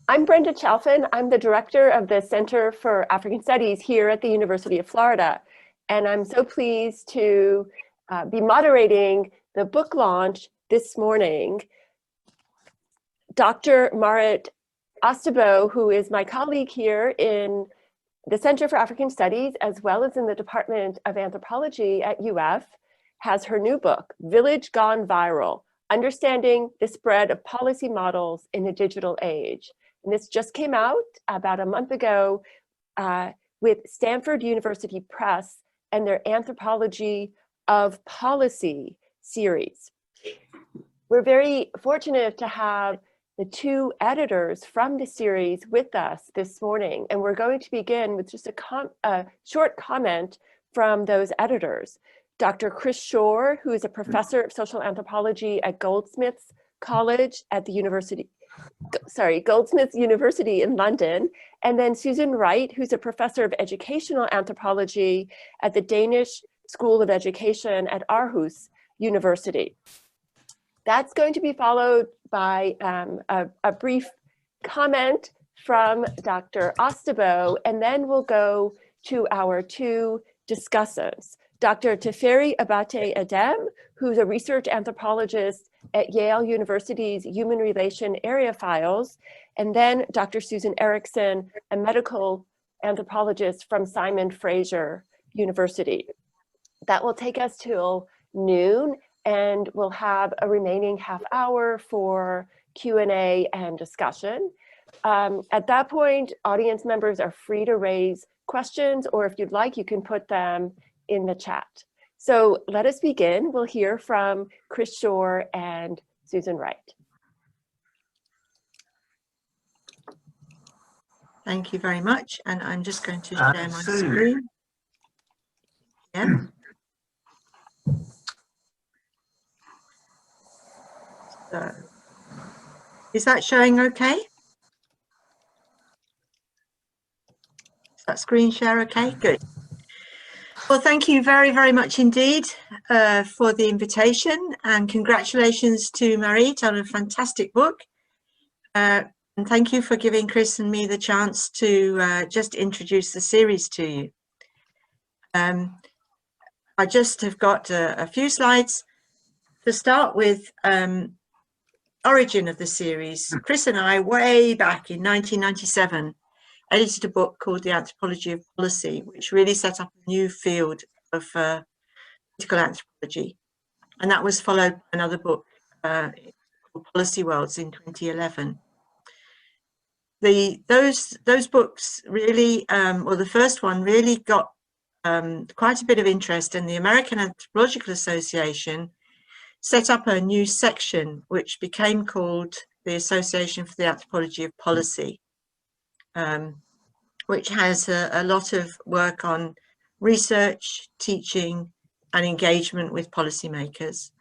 I'm Brenda Chalfin. I'm the director of the Center for African Studies here at the University of Florida. And I'm so pleased to be moderating the book launch this morning. Dr. Marit Ostebo, who is my colleague here in the Center for African Studies, as well as in the Department of Anthropology at UF, has her new book, Village Gone Viral: Understanding the Spread of Policy Models in the Digital Age. And this just came out about a month ago with Stanford University Press and their Anthropology of Policy series. We're very fortunate to have the two editors from the series with us this morning, and we're going to begin with just a short comment from those editors. Dr. Chris Shore, who is a professor of social anthropology at Goldsmiths College at the Goldsmiths University in London, and then Susan Wright, who's a professor of educational anthropology at the Danish School of Education at Aarhus University. That's going to be followed by a brief comment from Dr. Ostebo, and then we'll go to our two discussants. Dr. Teferi Abate Adem, who's a research anthropologist at Yale University's Human Relation Area Files, and then Dr. Susan Erickson, a medical anthropologist from Simon Fraser University. That will take us till noon, and we'll have a remaining half hour for Q&A and discussion. At that point, audience members are free to raise questions, or if you'd like, you can put them in the chat. So let us begin. We'll hear from Chris Shore and Susan Wright. Thank you very much. And I'm just going to share my screen. Yeah. So, is that showing okay? Is that screen share okay? Good. Well, thank you very, very much indeed for the invitation, and congratulations to Marit on a fantastic book. And thank you for giving Chris and me the chance to just introduce the series to you. I just have got a few slides to start with. Origin of the series. Chris and I, way back in 1997, edited a book called The Anthropology of Policy, which really set up a new field of political anthropology. And that was followed by another book called Policy Worlds in 2011. Those books really, well, the first one really got quite a bit of interest, and the American Anthropological Association set up a new section which became called the Association for the Anthropology of Policy, which has a lot of work on research, teaching, and engagement with policymakers.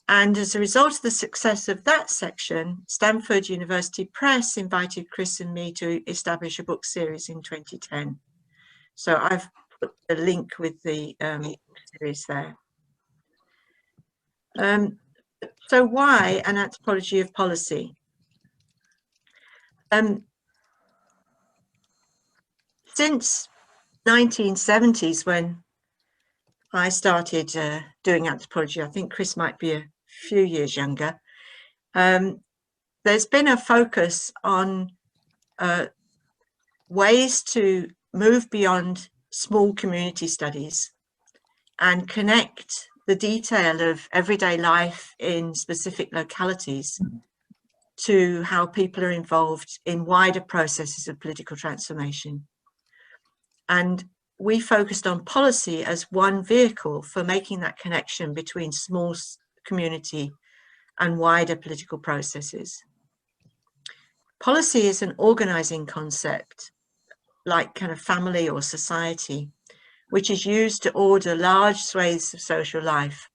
And as a result of the success of that section, Stanford University Press invited Chris and me to establish a book series in 2010. So I've put a link with the series there. So why an anthropology of policy? Since 1970s, when I started doing anthropology, I think Chris might be a few years younger, there's been a focus on ways to move beyond small community studies and connect the detail of everyday life in specific localities to how people are involved in wider processes of political transformation. And we focused on policy as one vehicle for making that connection between small community and wider political processes. Policy is an organizing concept, like kind of family or society, which is used to order large swathes of social life.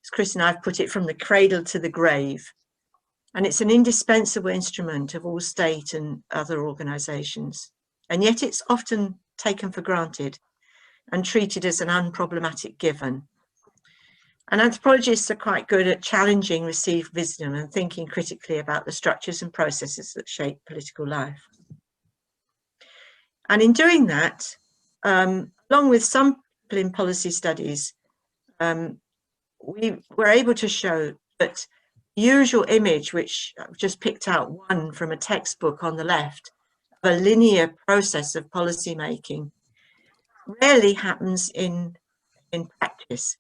As Chris and I have put it, from the cradle to the grave. And it's an indispensable instrument of all state and other organizations. And yet it's often taken for granted and treated as an unproblematic given. And anthropologists are quite good at challenging received wisdom and thinking critically about the structures and processes that shape political life. And in doing that, along with some people in policy studies, we were able to show that the usual image, which I've just picked out one from a textbook on the left, of a linear process of policy making, rarely happens in practice.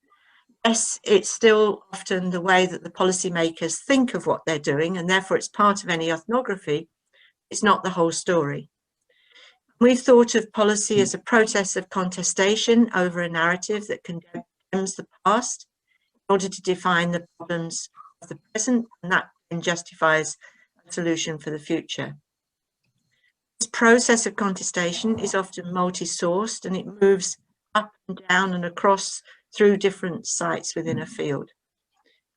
Yes, it's still often the way that the policymakers think of what they're doing, and therefore it's part of any ethnography. It's not the whole story. We've thought of policy as a process of contestation over a narrative that condemns the past in order to define the problems of the present, and that then justifies a solution for the future. This process of contestation is often multi-sourced, and it moves up and down and across through different sites within a field.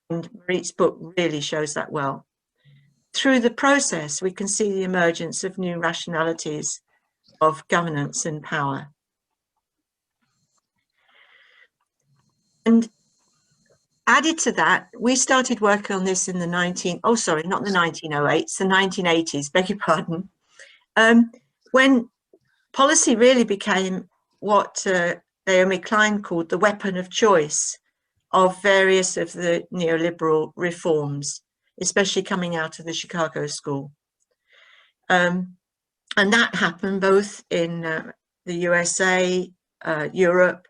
And Marit's book really shows that well. Through the process, we can see the emergence of new rationalities of governance and power. And added to that, we started working on this in the 1980s, beg your pardon, when policy really became what Naomi Klein called the weapon of choice of various of the neoliberal reforms, especially coming out of the Chicago School. And that happened both in the USA, Europe,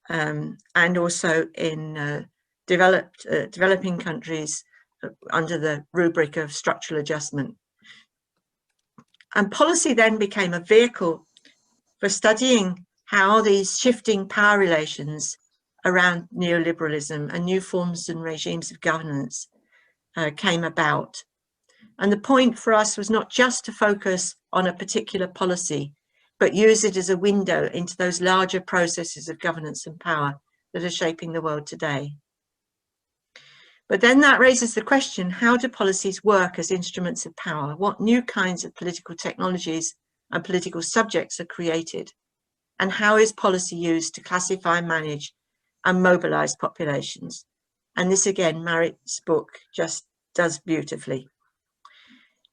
and also in developing countries under the rubric of structural adjustment. And policy then became a vehicle for studying how these shifting power relations around neoliberalism and new forms and regimes of governance came about. And the point for us was not just to focus on a particular policy, but use it as a window into those larger processes of governance and power that are shaping the world today. But then that raises the question, how do policies work as instruments of power? What new kinds of political technologies and political subjects are created? And how is policy used to classify, manage, and mobilize populations? And this again, Marit's book just does beautifully.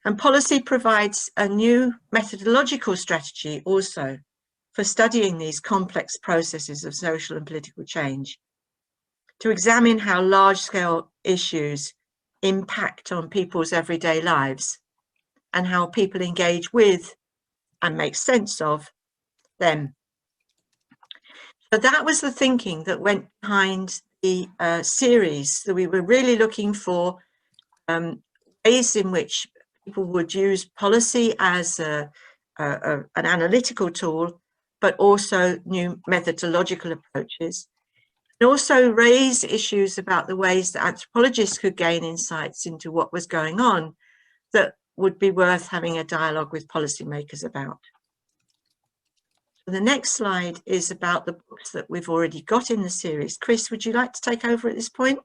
And policy provides a new methodological strategy also for studying these complex processes of social and political change, to examine how large-scale issues impact on people's everyday lives and how people engage with and make sense of them. So that was the thinking that went behind the series, that we were really looking for ways in which people would use policy as an analytical tool, but also new methodological approaches, and also raise issues about the ways that anthropologists could gain insights into what was going on that would be worth having a dialogue with policymakers about. So the next slide is about the books that we've already got in the series. Chris, would you like to take over at this point?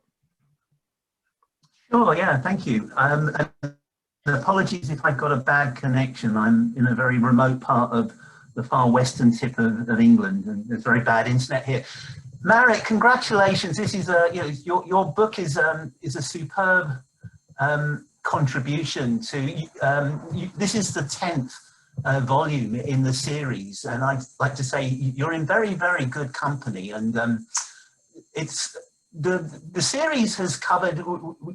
Sure, yeah, thank you. And apologies if I've got a bad connection. I'm in a very remote part of the far western tip of England, and there's very bad internet here. Marit, congratulations! This is your book is a superb contribution to. This is the 10th volume in the series, and I'd like to say you're in very, very good company. And it's the series has covered.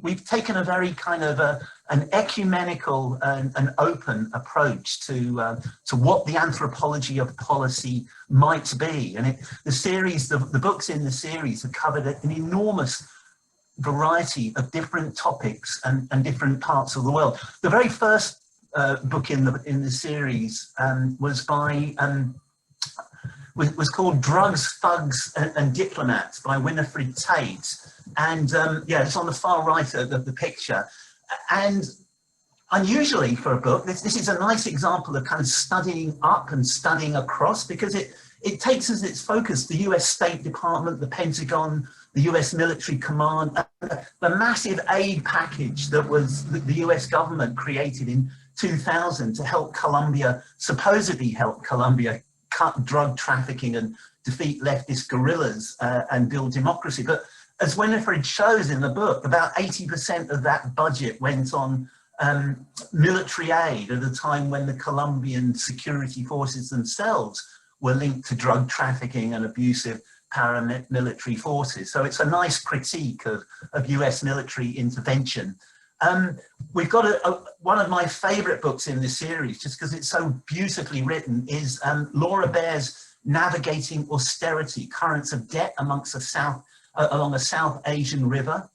We've taken a very kind of an ecumenical and open approach to what the anthropology of policy might be, and the series, the books in the series have covered an enormous variety of different topics and different parts of the world. The very first book in the series was by was called Drugs, Thugs and Diplomats by Winifred Tate, and yeah, it's on the far right of the picture. And unusually for a book, this is a nice example of kind of studying up and studying across, because it takes as its focus the US State Department, the Pentagon, the US military command, the massive aid package that was the US government created in 2000 to help Colombia, supposedly help Colombia cut drug trafficking and defeat leftist guerrillas and build democracy. But as Winifred shows in the book, about 80% of that budget went on military aid at a time when the Colombian security forces themselves were linked to drug trafficking and abusive paramilitary forces. So it's a nice critique of US military intervention. We've got one of my favorite books in this series, just because it's so beautifully written, is Laura Baer's Navigating Austerity, Currents of Debt Amongst the along a South Asian River.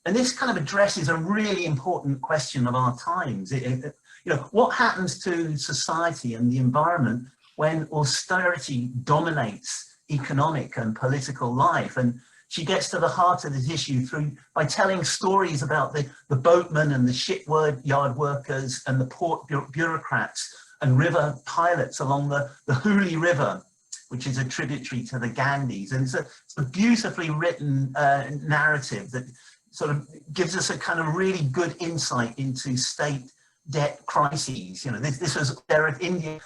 And this kind of addresses a really important question of our times. You know, what happens to society and the environment when austerity dominates economic and political life? And she gets to the heart of this issue by telling stories about the boatmen and the shipyard workers and the port bureaucrats and river pilots along the Hooghly River, which is a tributary to the Ganges. And it's a beautifully written narrative that sort of gives us a kind of really good insight into state debt crises. You know, this was India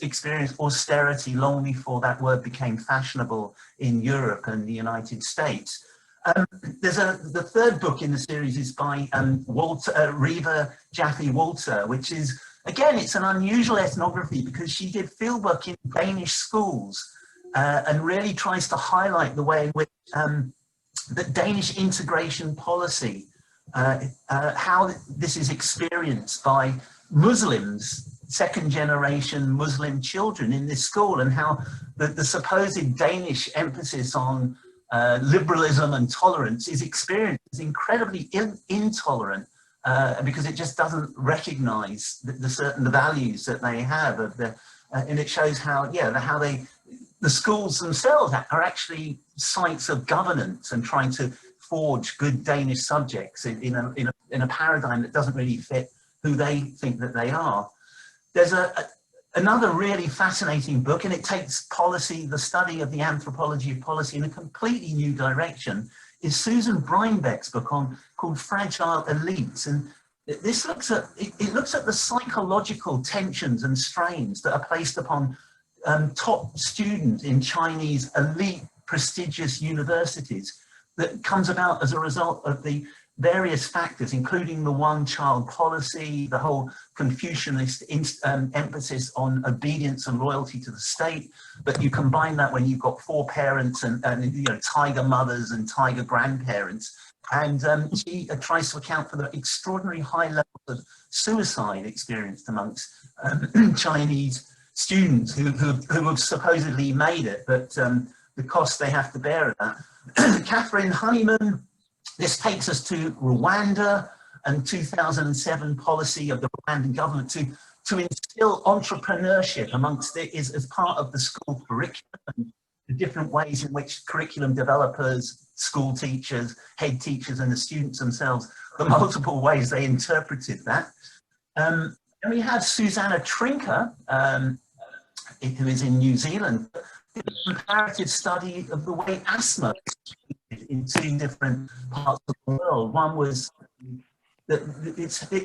experienced austerity long before that word became fashionable in Europe and the United States. The third book in the series is by Reva Jaffe-Walter, which is, again, it's an unusual ethnography because she did fieldwork in Danish schools and really tries to highlight the way in which the Danish integration policy, how this is experienced by Muslims, second generation Muslim children in this school, and how the supposed Danish emphasis on liberalism and tolerance is experienced as incredibly intolerant because it just doesn't recognize the certain values that they have and it shows how the schools themselves are actually sites of governance and trying to forge good Danish subjects in a paradigm that doesn't really fit who they think that they are. There's another really fascinating book, and it takes policy, the study of the anthropology of policy, in a completely new direction, is Susan Breinbeck's book called Fragile Elites. And this looks at the psychological tensions and strains that are placed upon top students in Chinese elite prestigious universities that comes about as a result of the various factors, including the one-child policy, the whole Confucianist emphasis on obedience and loyalty to the state. But you combine that when you've got 4 parents and you know, tiger mothers and tiger grandparents. And she tries to account for the extraordinary high levels of suicide experienced amongst Chinese students who have supposedly made it, but the cost they have to bear of that. Catherine Honeyman, this takes us to Rwanda and 2007 policy of the Rwandan government to instill entrepreneurship amongst it as part of the school curriculum, the different ways in which curriculum developers, school teachers, head teachers, and the students themselves, the multiple ways they interpreted that. And we have Susanna Trinker, who is in New Zealand, did a comparative study of the way asthma is in 2 different parts of the world. One was that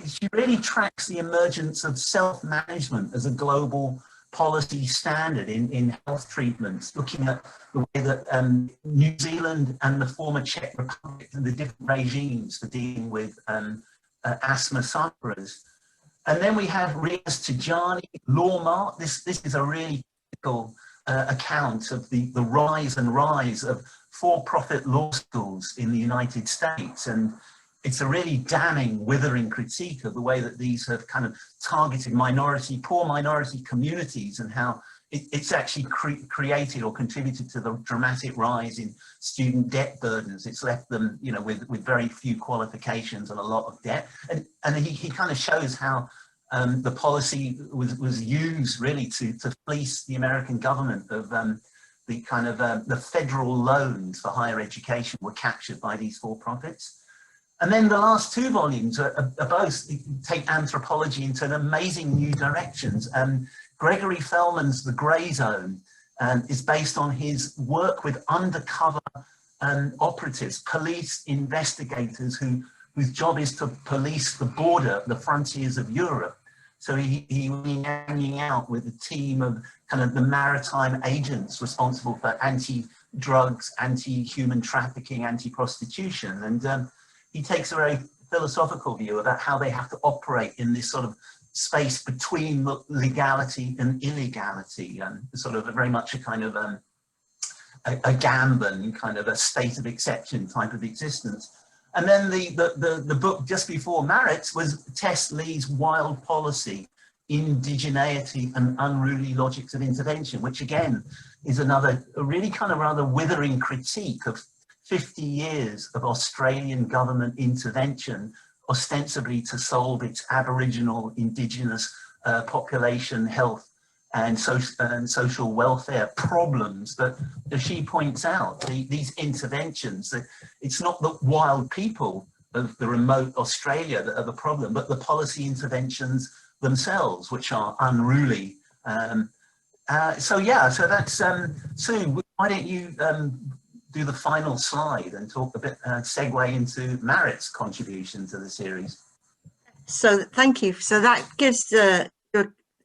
she really tracks the emergence of self-management as a global policy standard in health treatments, looking at the way that New Zealand and the former Czech Republic and the different regimes for dealing with asthma sufferers. And then we have Riaz Tijani, Law. This is a really critical account of the rise of for-profit law schools in the United States. And it's a really damning, withering critique of the way that these have kind of targeted poor minority communities, and how it's actually created or contributed to the dramatic rise in student debt burdens. It's left them, you know, with very few qualifications and a lot of debt. And he kind of shows how the policy was used really to fleece the American government of the kind of the federal loans for higher education were captured by these for-profits. And then the last 2 volumes are both take anthropology into an amazing new directions. Gregory Feldman's The Grey Zone is based on his work with undercover operatives, police investigators whose job is to police the border, the frontiers of Europe. So he was hanging out with a team of kind of the maritime agents responsible for drugs, anti-human trafficking, anti-prostitution. And he takes a very philosophical view about how they have to operate in this sort of space between legality and illegality, and sort of very much a kind of a Gamben, kind of a state of exception type of existence. And then the book just before Marit's was Tess Lee's Wild Policy, Indigeneity and Unruly Logics of Intervention, which again is another really kind of rather withering critique of 50 years of Australian government intervention, ostensibly to solve its Aboriginal, Indigenous population health and social welfare problems. But as she points out, these interventions, it's not the wild people of the remote Australia that are the problem, but the policy interventions themselves, which are unruly. So that's, Sue, why don't you do the final slide and talk a bit, segue into Marit's contribution to the series. So thank you. So that gives the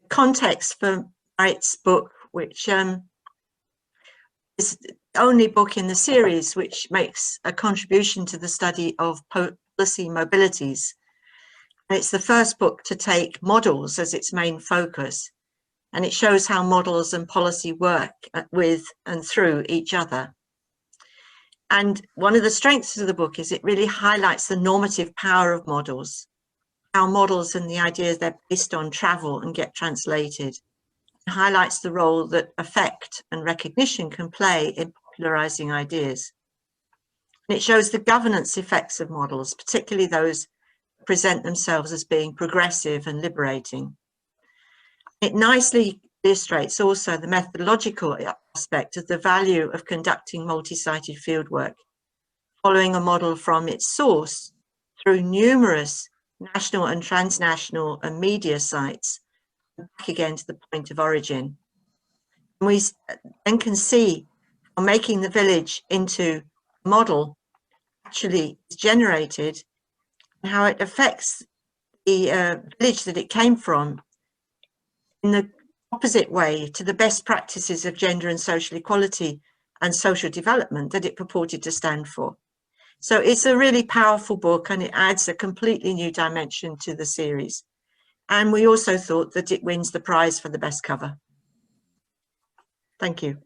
context for Marit's book, which is the only book in the series which makes a contribution to the study of policy mobilities. And it's the first book to take models as its main focus, and it shows how models and policy work with and through each other. And one of the strengths of the book is it really highlights the normative power of models, how models and the ideas they're based on travel and get translated. It highlights the role that affect and recognition can play in popularizing ideas. And it shows the governance effects of models, particularly those that present themselves as being progressive and liberating. It nicely illustrates also the methodological aspect of the value of conducting multi-sited fieldwork, following a model from its source through numerous national and transnational and media sites, and back again to the point of origin. And we then can see how making the village into a model actually is generated, and how it affects the village that it came from in the opposite way to the best practices of gender and social equality and social development that it purported to stand for. So it's a really powerful book, and it adds a completely new dimension to the series. And we also thought that it wins the prize for the best cover. Thank you.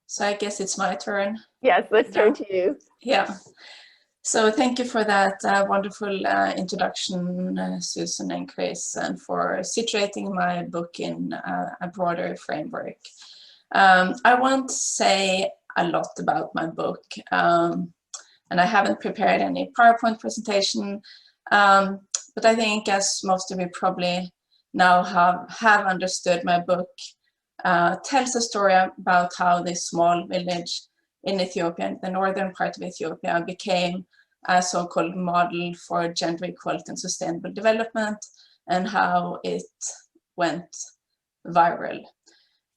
So I guess it's my turn. Yes, let's turn to you. Yeah. So thank you for that wonderful introduction, Susan and Chris, and for situating my book in a broader framework. I won't say a lot about my book, and I haven't prepared any PowerPoint presentation, but I think, as most of you probably now have understood, my book tells a story about how this small village in Ethiopia, the northern part of Ethiopia, became a so-called model for gender equality and sustainable development, and how it went viral.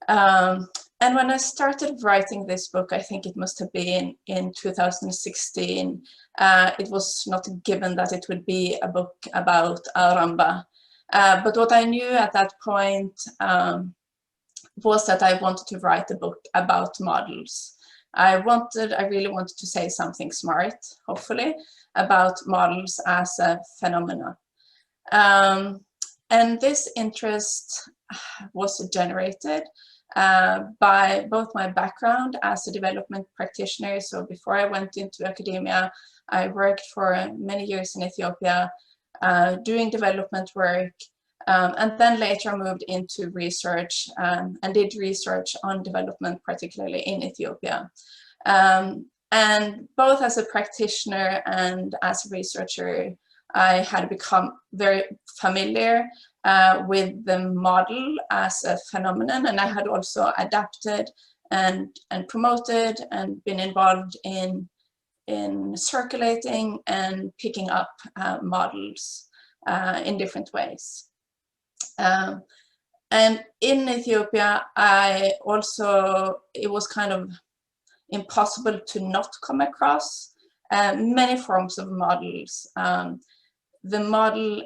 And when I started writing this book, I think it must have been in 2016, it was not given that it would be a book about Al-Ramba. But what I knew at that point was that I wanted to write a book about models. I really wanted to say something smart, hopefully, about models as a phenomena. And this interest was generated by both my background as a development practitioner. So before I went into academia, I worked for many years in Ethiopia doing development work, and then later moved into research and did research on development, particularly in Ethiopia. And both as a practitioner and as a researcher, I had become very familiar with the model as a phenomenon, and I had also adapted and promoted and been involved in circulating and picking up models in different ways. And in Ethiopia, it was kind of impossible to not come across many forms of models. The model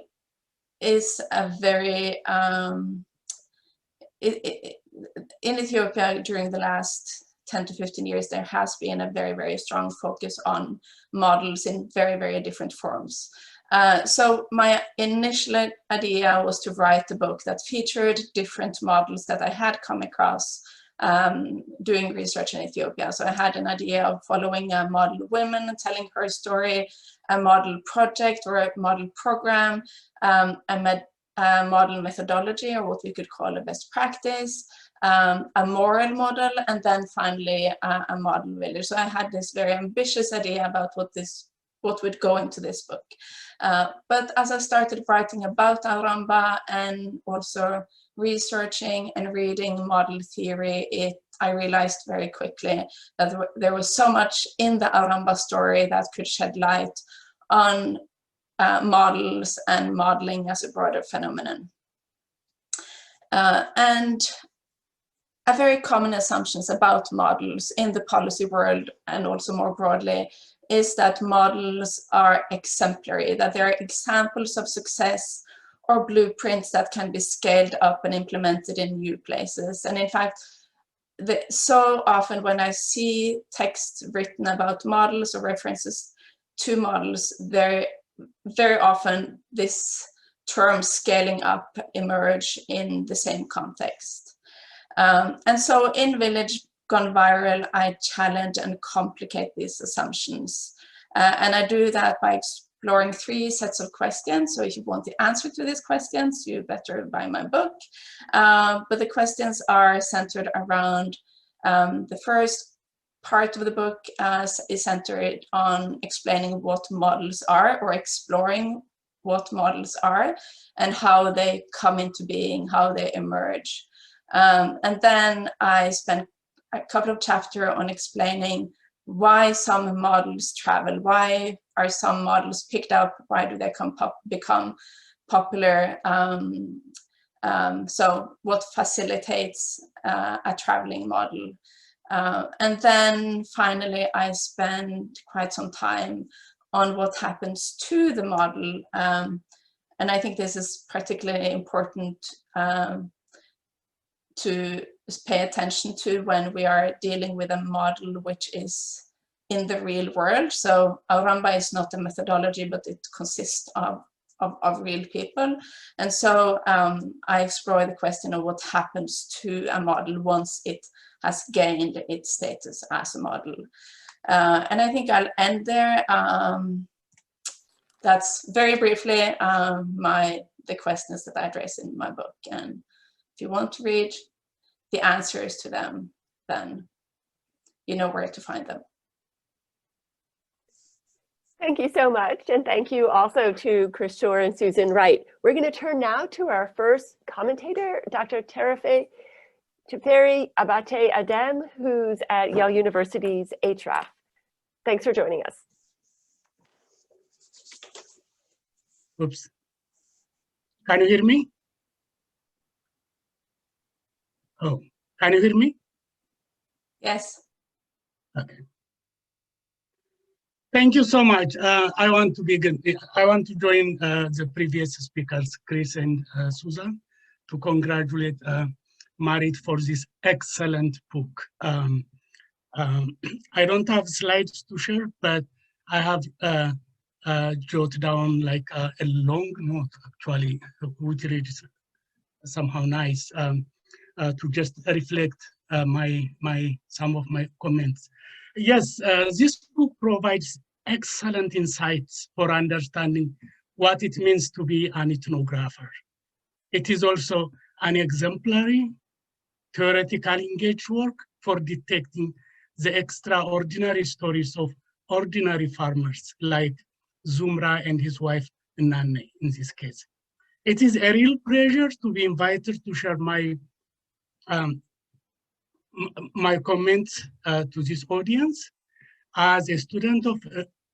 is a very, in Ethiopia during the last 10 to 15 years, there has been a very, very strong focus on models in very, very different forms. So my initial idea was to write a book that featured different models that I had come across doing research in Ethiopia. So I had an idea of following a model woman and telling her story, a model project or a model program, a model methodology, or what we could call a best practice, a moral model, and then finally a model village. So I had this very ambitious idea about what would go into this book. But as I started writing about Al-Ramba and also researching and reading model theory, I realized very quickly that there was so much in the Al-Ramba story that could shed light on models and modeling as a broader phenomenon. And a very common assumptions about models in the policy world and also more broadly is that models are exemplary, that they are examples of success or blueprints that can be scaled up and implemented in new places. And in fact, so often when I see text written about models or references to models, very often this term scaling up emerge in the same context. And so in Village Gone Viral, I challenge and complicate these assumptions. And I do that by exploring 3 sets of questions. So if you want the answer to these questions, you better buy my book. But the questions are centered around the first part of the book is centered on explaining what models are, or exploring what models are and how they come into being, how they emerge. And then I spent a couple of chapters on explaining why some models travel, why are some models picked up, why do they become popular, so what facilitates a traveling model. And then finally I spend quite some time on what happens to the model, and I think this is particularly important to pay attention to when we are dealing with a model which is in the real world. So Al-Ramba is not a methodology, but it consists of real people. And so I explore the question of what happens to a model once it has gained its status as a model. And I think I'll end there. That's very briefly the questions that I address in my book. And if you want to read the answers to them, then you know where to find them. Thank you so much. And thank you also to Chris Shore and Susan Wright. We're going to turn now to our first commentator, Dr. Teferi Abate Adem, who's at Yale University's HRAF. Thanks for joining us. Oops. Can you hear me? Oh, can you hear me? Yes. Okay. Thank you so much. I want to join the previous speakers, Chris and Susan, to congratulate Marit for this excellent book. I don't have slides to share, but I have jotted down like a long note, actually, which is somehow nice to just reflect some of my comments. Yes, this book provides excellent insights for understanding what it means to be an ethnographer. It is also an exemplary, theoretically engaged work for detecting the extraordinary stories of ordinary farmers like Zumra and his wife Nanne in this case. It is a real pleasure to be invited to share my comments to this audience. As a student of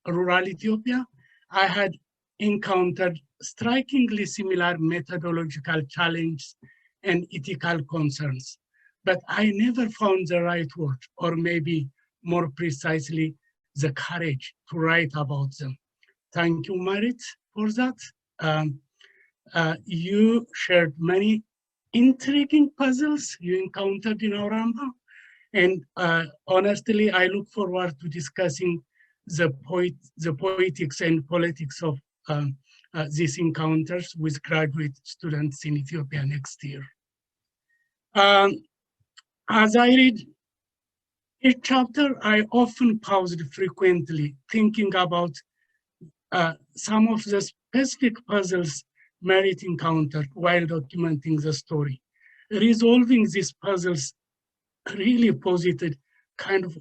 rural Ethiopia, I had encountered strikingly similar methodological challenges and ethical concerns, but I never found the right word, or maybe more precisely, the courage to write about them. Thank you, Marit, for that. You shared many intriguing puzzles you encountered in Al-Ramba. And honestly, I look forward to discussing the poetics and politics of these encounters with graduate students in Ethiopia next year. As I read each chapter, I often paused frequently, thinking about some of the specific puzzles Marit encountered while documenting the story. Resolving these puzzles really posited kind of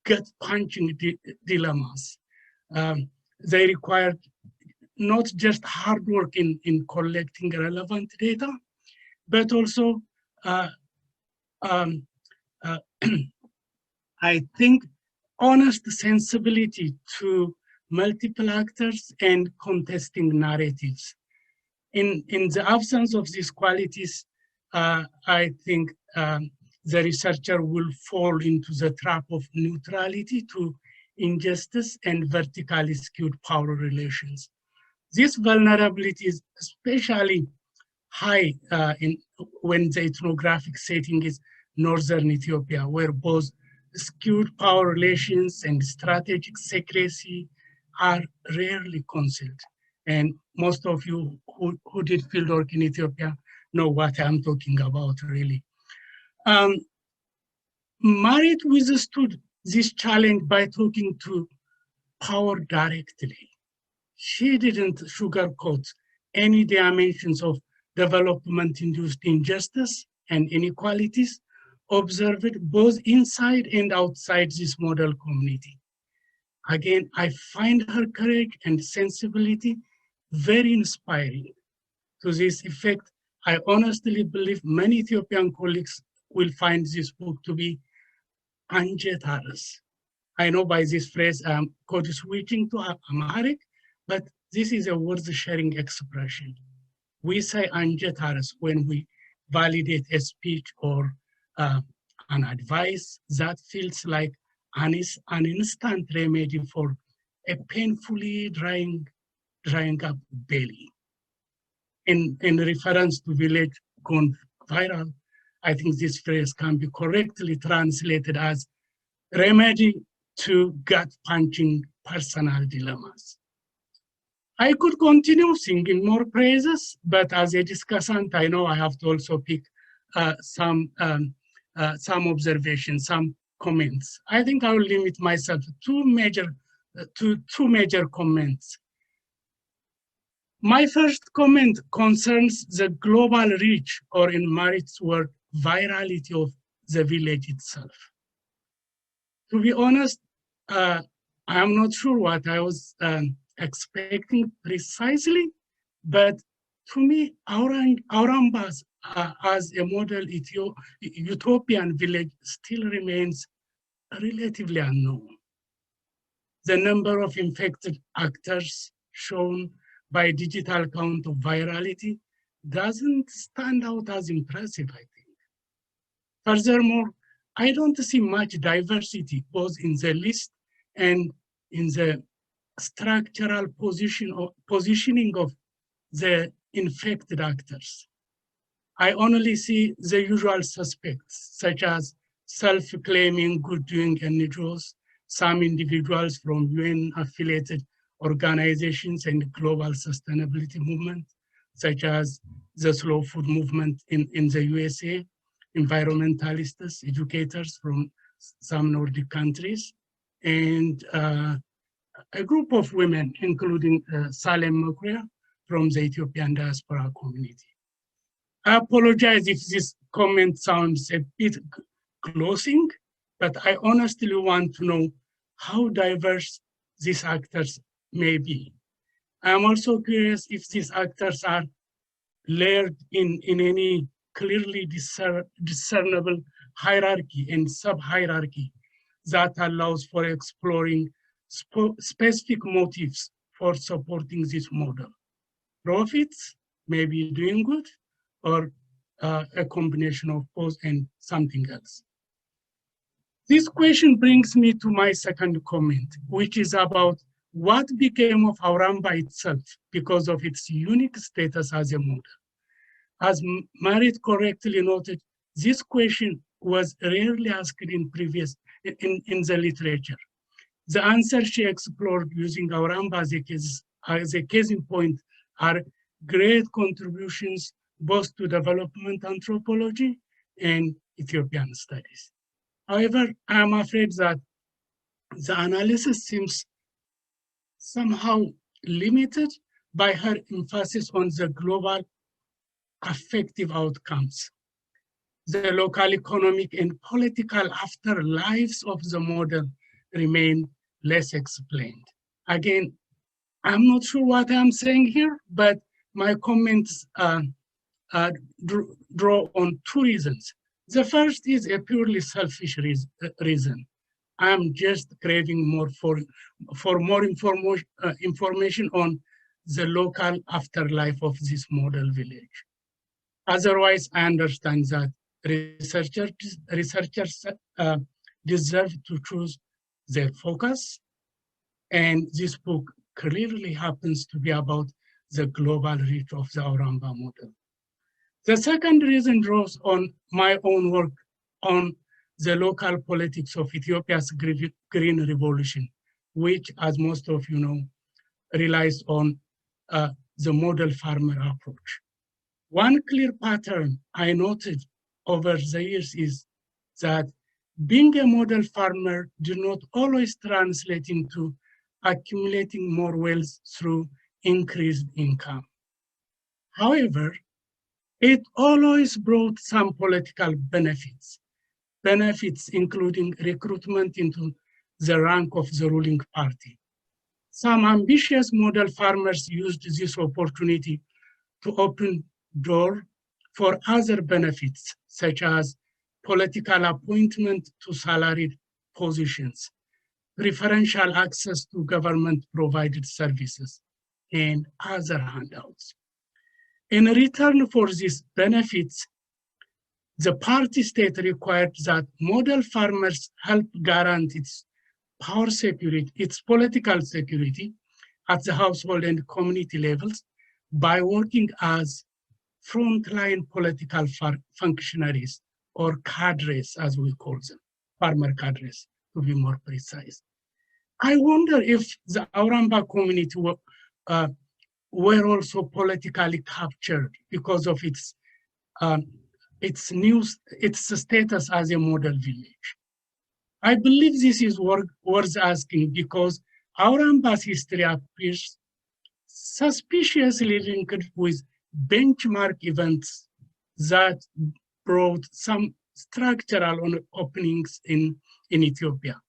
gut-punching dilemmas. They required not just hard work in collecting relevant data, but also, I think, honest sensibility to multiple actors and contesting narratives. In the absence of these qualities, I think the researcher will fall into the trap of neutrality to injustice and vertically skewed power relations. This vulnerability is especially high when the ethnographic setting is northern Ethiopia, where both skewed power relations and strategic secrecy are rarely concealed. And most of you who did fieldwork in Ethiopia know what I'm talking about, really. Marit withstood this challenge by talking to power directly. She didn't sugarcoat any dimensions of development-induced injustice and inequalities observed both inside and outside this model community. Again, I find her courage and sensibility very inspiring. To this effect, I honestly believe many Ethiopian colleagues will find this book to be Anjetaris. I know by this phrase I'm code switching to Amharic, but this is a word-sharing expression. We say Anjetaris when we validate a speech or an advice that feels like an instant remedy for a painfully drying up belly. In reference to village gone viral, I think this phrase can be correctly translated as remedy to gut-punching personal dilemmas. I could continue singing more praises, but as a discussant, I know I have to also pick some observations, some comments. I think I will limit myself to two major comments. My first comment concerns the global reach, or in Marit's word, virality of the village itself. To be honest, I am not sure what I was expecting precisely, but to me, Al-Ramba as a model utopian village still remains relatively unknown. The number of infected actors shown by digital count of virality doesn't stand out as impressive, I think. Furthermore, I don't see much diversity both in the list and in the structural positioning of the infected actors. I only see the usual suspects, such as self-claiming good-doing NGOs, some individuals from UN-affiliated organizations and global sustainability movement, such as the Slow Food Movement in the USA, environmentalists, educators from some Nordic countries, and a group of women, including Salem Mokria from the Ethiopian diaspora community. I apologize if this comment sounds a bit glossing, but I honestly want to know how diverse these actors may be. I'm also curious if these actors are layered in any clearly discernible hierarchy and sub-hierarchy that allows for exploring specific motives for supporting this model. Profits, maybe doing good, or a combination of both and something else. This question brings me to my second comment, which is about what became of Al-Ramba itself because of its unique status as a model. As Marit correctly noted, this question was rarely asked in the literature. The answer she explored using Al-Ramba as a case in point are great contributions both to development anthropology and Ethiopian studies. However, I am afraid that the analysis seems somehow limited by her emphasis on the global affective outcomes. The local economic and political afterlives of the model remain less explained. Again, I'm not sure what I'm saying here, but my comments draw on two reasons. The first is a purely selfish reason. I'm just craving more for more information on the local afterlife of this model village. Otherwise, I understand that researchers deserve to choose their focus, and this book clearly happens to be about the global reach of the Al-Ramba model. The second reason draws on my own work on the local politics of Ethiopia's Green Revolution, which, as most of you know, relies on the model farmer approach. One clear pattern I noted over the years is that being a model farmer did not always translate into accumulating more wealth through increased income. However, it always brought some political benefits including recruitment into the rank of the ruling party. Some ambitious model farmers used this opportunity to open doors for other benefits, such as political appointment to salaried positions, preferential access to government-provided services, and other handouts. In return for these benefits, the party state required that model farmers help guarantee its power security, its political security at the household and community levels by working as frontline political functionaries, or cadres, as we call them, farmer cadres, to be more precise. I wonder if the Al-Ramba community were also politically captured because of its status as a model village. I believe this is worth asking because Al-Ramba's history appears suspiciously linked with benchmark events that brought some structural openings in Ethiopia.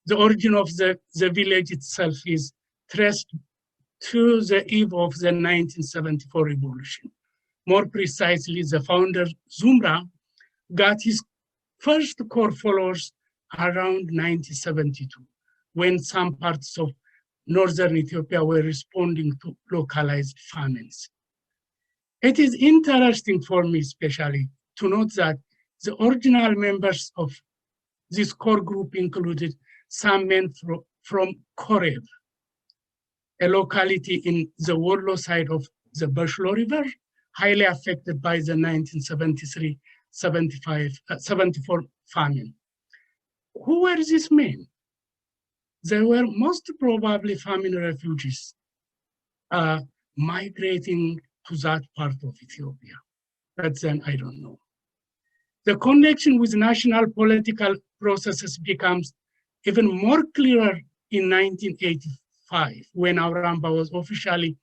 The origin of the village itself is traced to the eve of the 1974 revolution. More precisely, the founder, Zumra, got his first core followers around 1972, when some parts of northern Ethiopia were responding to localized famines. It is interesting for me, especially, to note that the original members of this core group included some men from Korev, a locality in the Wollo side of the Bashlo River, highly affected by the 1973-74 famine. Who were these men? They were most probably famine refugees migrating to that part of Ethiopia, but then I don't know. The connection with national political processes becomes even more clearer in 1985, when Al-Ramba was officially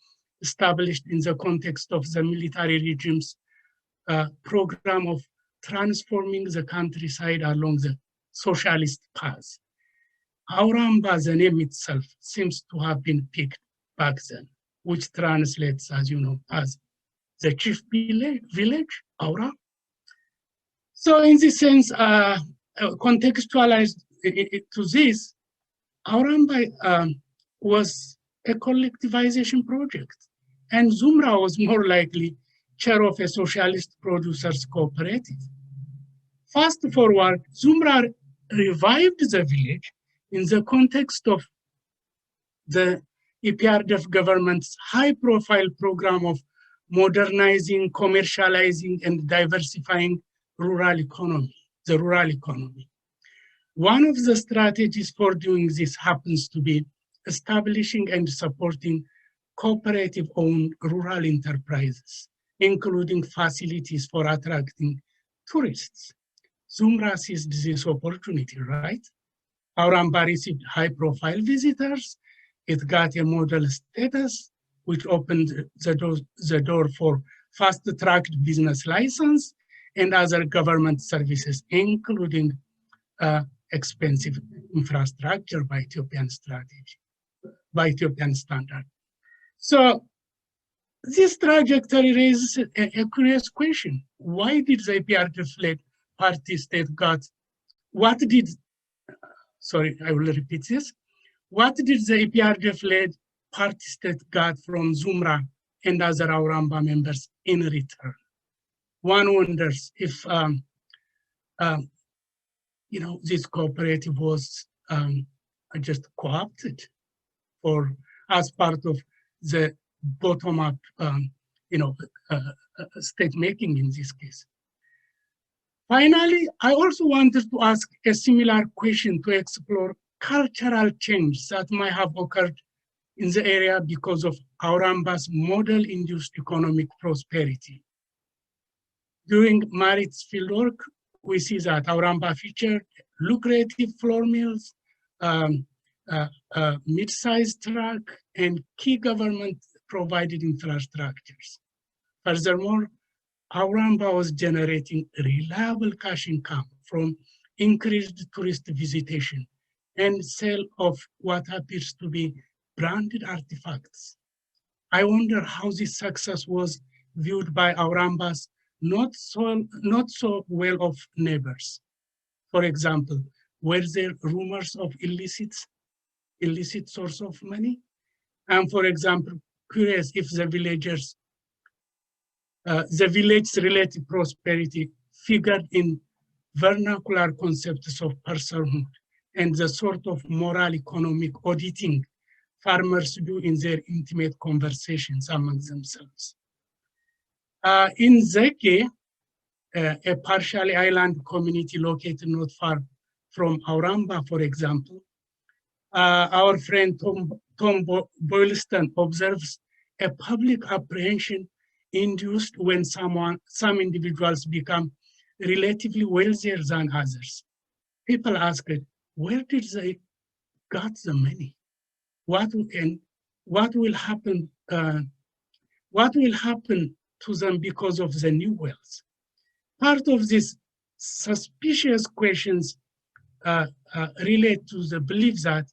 established in the context of the military regime's program of transforming the countryside along the socialist path. Al-Ramba, the name itself, seems to have been picked back then, which translates, as you know, as the chief village, Aura. So in this sense, contextualized to this, Al-Ramba was a collectivization project, and Zumra was more likely chair of a socialist producers cooperative. Fast forward, Zumra revived the village in the context of the EPRDF government's high-profile program of modernizing, commercializing, and diversifying rural economy, the rural economy. One of the strategies for doing this happens to be establishing and supporting cooperative-owned rural enterprises, including facilities for attracting tourists. Zumra seized this opportunity, right? Al-Ramba received high-profile visitors. It got a model status, which opened the door for fast-tracked business license and other government services, including expensive infrastructure by Ethiopian strategy, by Ethiopian standard. So this trajectory raises a curious question. Why did the EPRDF-led party state got, what did, sorry, I will repeat this. What did the EPRDF-led party state got from Zumra and other Al-Ramba members in return? One wonders if, you know, this cooperative was just co-opted or as part of the bottom-up, you know, state making in this case. Finally, I also wanted to ask a similar question to explore cultural change that might have occurred in the area because of Al-Ramba's model-induced economic prosperity. During Marit's fieldwork, we see that Al-Ramba featured lucrative flour mills, mid-sized truck, and key government-provided infrastructures. Furthermore, Al-Ramba was generating reliable cash income from increased tourist visitation and sale of what appears to be branded artifacts. I wonder how this success was viewed by Al-Ramba's not so well-off neighbors. For example, were there rumors of illicit source of money? And for example, curious if the village's relative prosperity figured in vernacular concepts of personhood and the sort of moral economic auditing farmers do in their intimate conversations among themselves. In Zeke, a partially island community located not far from Al-Ramba, for example, our friend Tom Boylston observes a public apprehension induced when some individuals become relatively wealthier than others. People asked, where did they got the money? What will happen to them because of the new wealth? Part of these suspicious questions relate to the belief that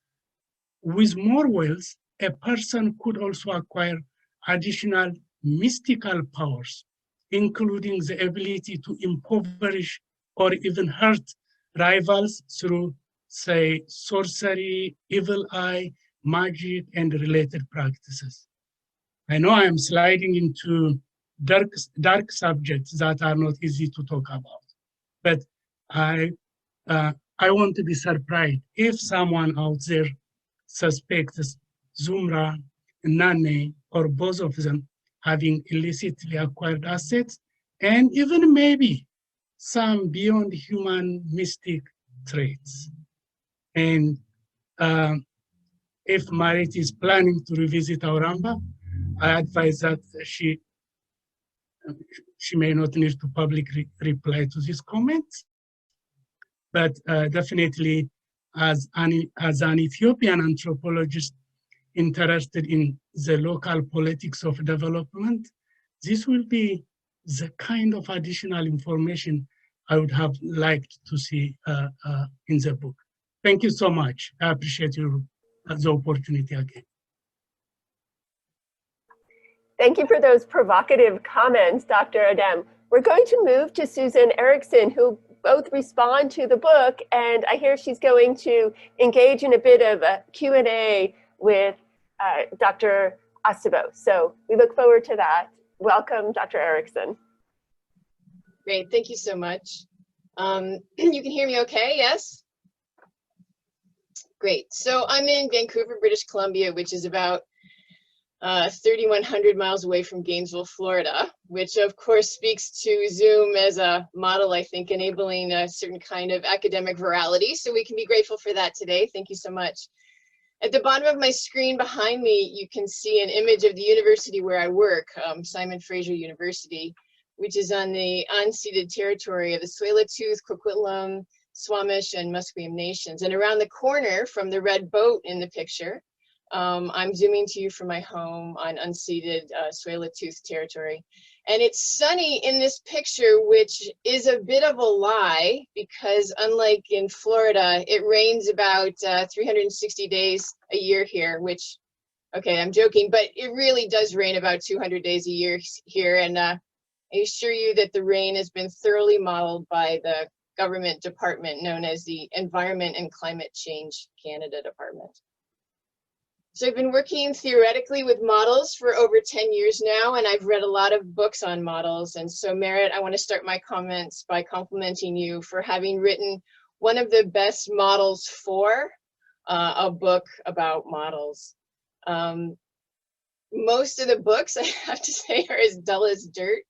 with more wealth, a person could also acquire additional mystical powers, including the ability to impoverish or even hurt rivals through, say, sorcery, evil eye, magic, and related practices. I know I'm sliding into dark subjects that are not easy to talk about, but I want to be surprised if someone out there suspects Zumra, Nane, or both of them having illicitly acquired assets, and even maybe some beyond human mystic traits. And if Marit is planning to revisit Al-Ramba, I advise that she may not need to publicly reply to these comments, but definitely as an Ethiopian anthropologist interested in the local politics of development, this will be the kind of additional information I would have liked to see in the book. Thank you so much. I appreciate the opportunity again. Thank you for those provocative comments, Dr. Adem. We're going to move to Susan Erickson, who both respond to the book, and I hear she's going to engage in a bit of a Q&A with Dr. Ostebo. So we look forward to that. Welcome, Dr. Erickson. Great, thank you so much. You can hear me okay, yes? Great. So I'm in Vancouver, British Columbia, which is about 3,100 miles away from Gainesville, Florida, which of course speaks to Zoom as a model, I think, enabling a certain kind of academic virality. So we can be grateful for that today. Thank you so much. At the bottom of my screen behind me, you can see an image of the university where I work, Simon Fraser University, which is on the unceded territory of the Tsleil-Waututh, Coquitlam, Squamish, and Musqueam nations. And around the corner from the red boat in the picture, I'm zooming to you from my home on unceded Tsleil-Waututh territory. And it's sunny in this picture, which is a bit of a lie, because unlike in Florida, it rains about 360 days a year here, which, okay, I'm joking, but it really does rain about 200 days a year here. And I assure you that the rain has been thoroughly modeled by the government department known as the Environment and Climate Change Canada Department. So I've been working theoretically with models for over 10 years now, and I've read a lot of books on models. And so Marit, I want to start my comments by complimenting you for having written one of the best models for a book about models. Most of the books, I have to say, are as dull as dirt.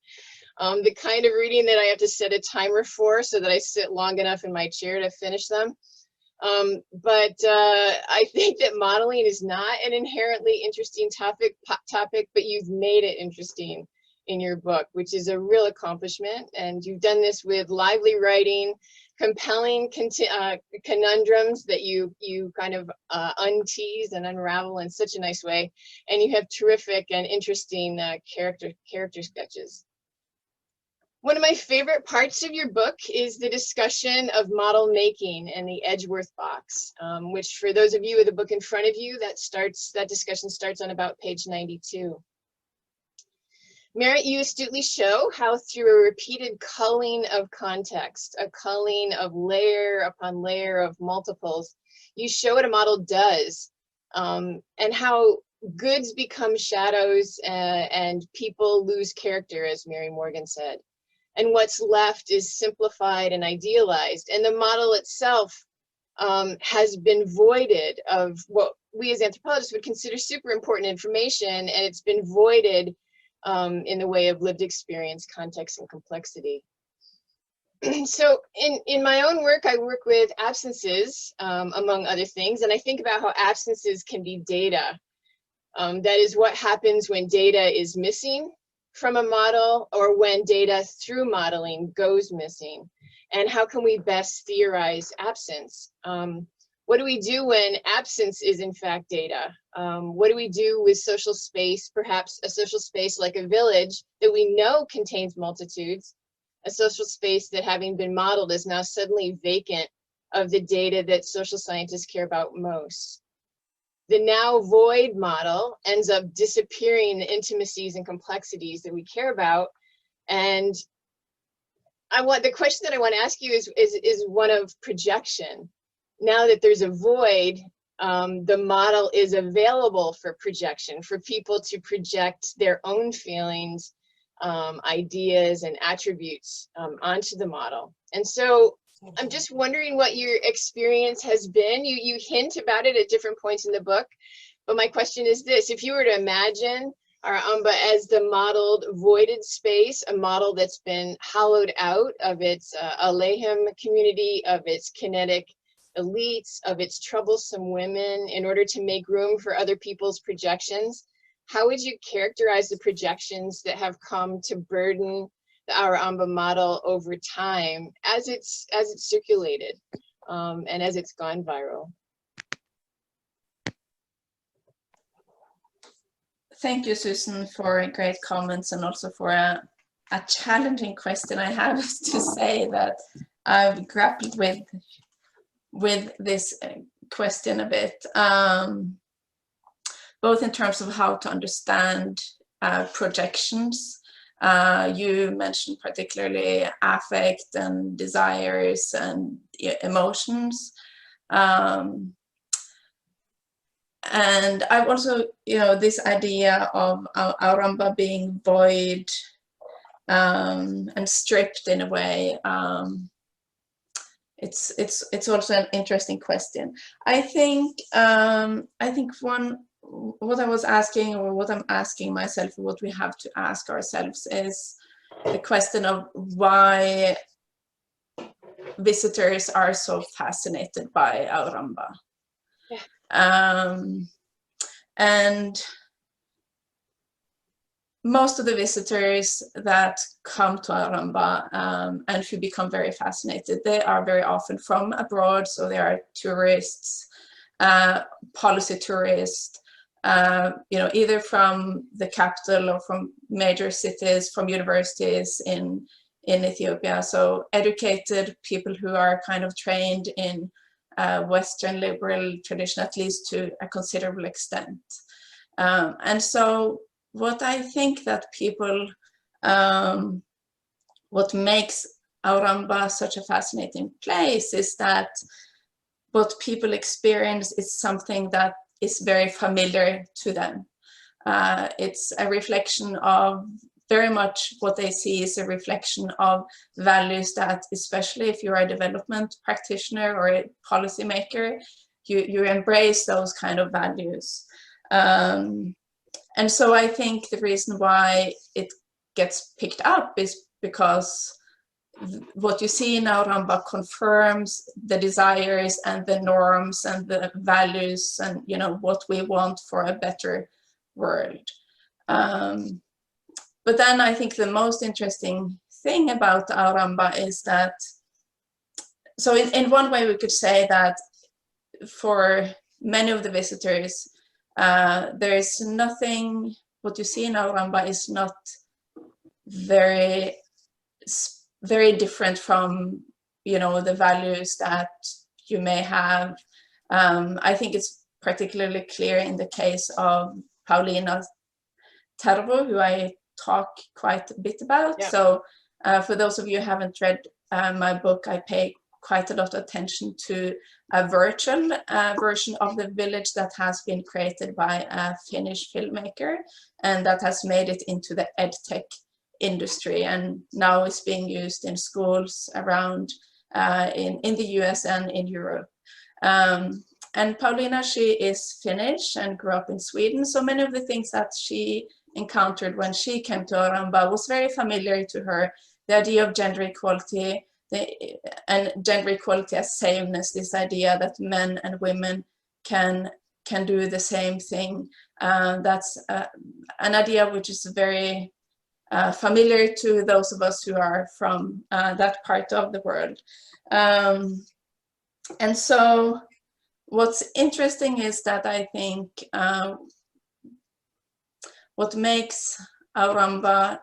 The kind of reading that I have to set a timer for so that I sit long enough in my chair to finish them. But I think that modeling is not an inherently interesting topic, but you've made it interesting in your book, which is a real accomplishment. And you've done this with lively writing, compelling conundrums that you kind of untease and unravel in such a nice way. And you have terrific and interesting character sketches. One of my favorite parts of your book is the discussion of model making and the Edgeworth box, which for those of you with the book in front of you, that discussion starts on about page 92. Marit, you astutely show how through a repeated culling of context, a culling of layer upon layer of multiples, you show what a model does, and how goods become shadows and people lose character, as Mary Morgan said. And what's left is simplified and idealized. And the model itself has been voided of what we as anthropologists would consider super important information, and it's been voided in the way of lived experience, context, and complexity. So in my own work, I work with absences, among other things, and I think about how absences can be data. That is what happens when data is missing from a model, or when data through modeling goes missing, and how can we best theorize absence? What do we do when absence is in fact data? What do we do with social space, perhaps a social space like a village that we know contains multitudes, a social space that, having been modeled, is now suddenly vacant of the data that social scientists care about most? The now void model ends up disappearing the intimacies and complexities that we care about. And the question that I want to ask you is one of projection. Now that there's a void, the model is available for projection, for people to project their own feelings, ideas, and attributes onto the model. And so I'm just wondering what your experience has been. You hint about it at different points in the book, but my question is this: if you were to imagine Al-Ramba as the modeled voided space, a model that's been hollowed out of its Alehem community, of its kinetic elites, of its troublesome women, in order to make room for other people's projections, how would you characterize the projections that have come to burden the Al-Ramba model over time as it's circulated and as it's gone viral? Thank you, Susan, for great comments, and also for a challenging question. I have to say that I've grappled with this question a bit, both in terms of how to understand projections. You mentioned particularly affect and desires and emotions. And I've also, this idea of Al-Ramba being void and stripped in a way. it's also an interesting question. I think what I was asking, or what I'm asking myself, or what we have to ask ourselves, is the question of why visitors are so fascinated by Al-Ramba. Yeah. And most of the visitors that come to Al-Ramba and who become very fascinated, they are very often from abroad, so they are tourists, policy tourists, either from the capital or from major cities, from universities in Ethiopia. So educated people who are kind of trained in Western liberal tradition, at least to a considerable extent. And so what I think that people, what makes Al-Ramba such a fascinating place is that what people experience is something that is very familiar to them. It's a reflection of, very much what they see is a reflection of values that, especially if you're a development practitioner or a policymaker, you embrace those kind of values. And so I think the reason why it gets picked up is because what you see in Al-Ramba confirms the desires and the norms and the values and, you know, what we want for a better world. But then I think the most interesting thing about Al-Ramba is that, so in one way we could say that for many of the visitors, there is nothing, what you see in Al-Ramba is not very different from, you know, the values that you may have. I think it's particularly clear in the case of Paulina Tervo, who I talk quite a bit about. Yeah. So for those of you who haven't read my book, I pay quite a lot of attention to a virtual version of the village that has been created by a Finnish filmmaker, and that has made it into the edtech industry, and now is being used in schools around in the US and in Europe. And Paulina, she is Finnish and grew up in Sweden, so many of the things that she encountered when she came to Al-Ramba was very familiar to her. The idea of gender equality, and gender equality as sameness, this idea that men and women can do the same thing. That's an idea which is very familiar to those of us who are from that part of the world. And so what's interesting is that I think what makes Al-Ramba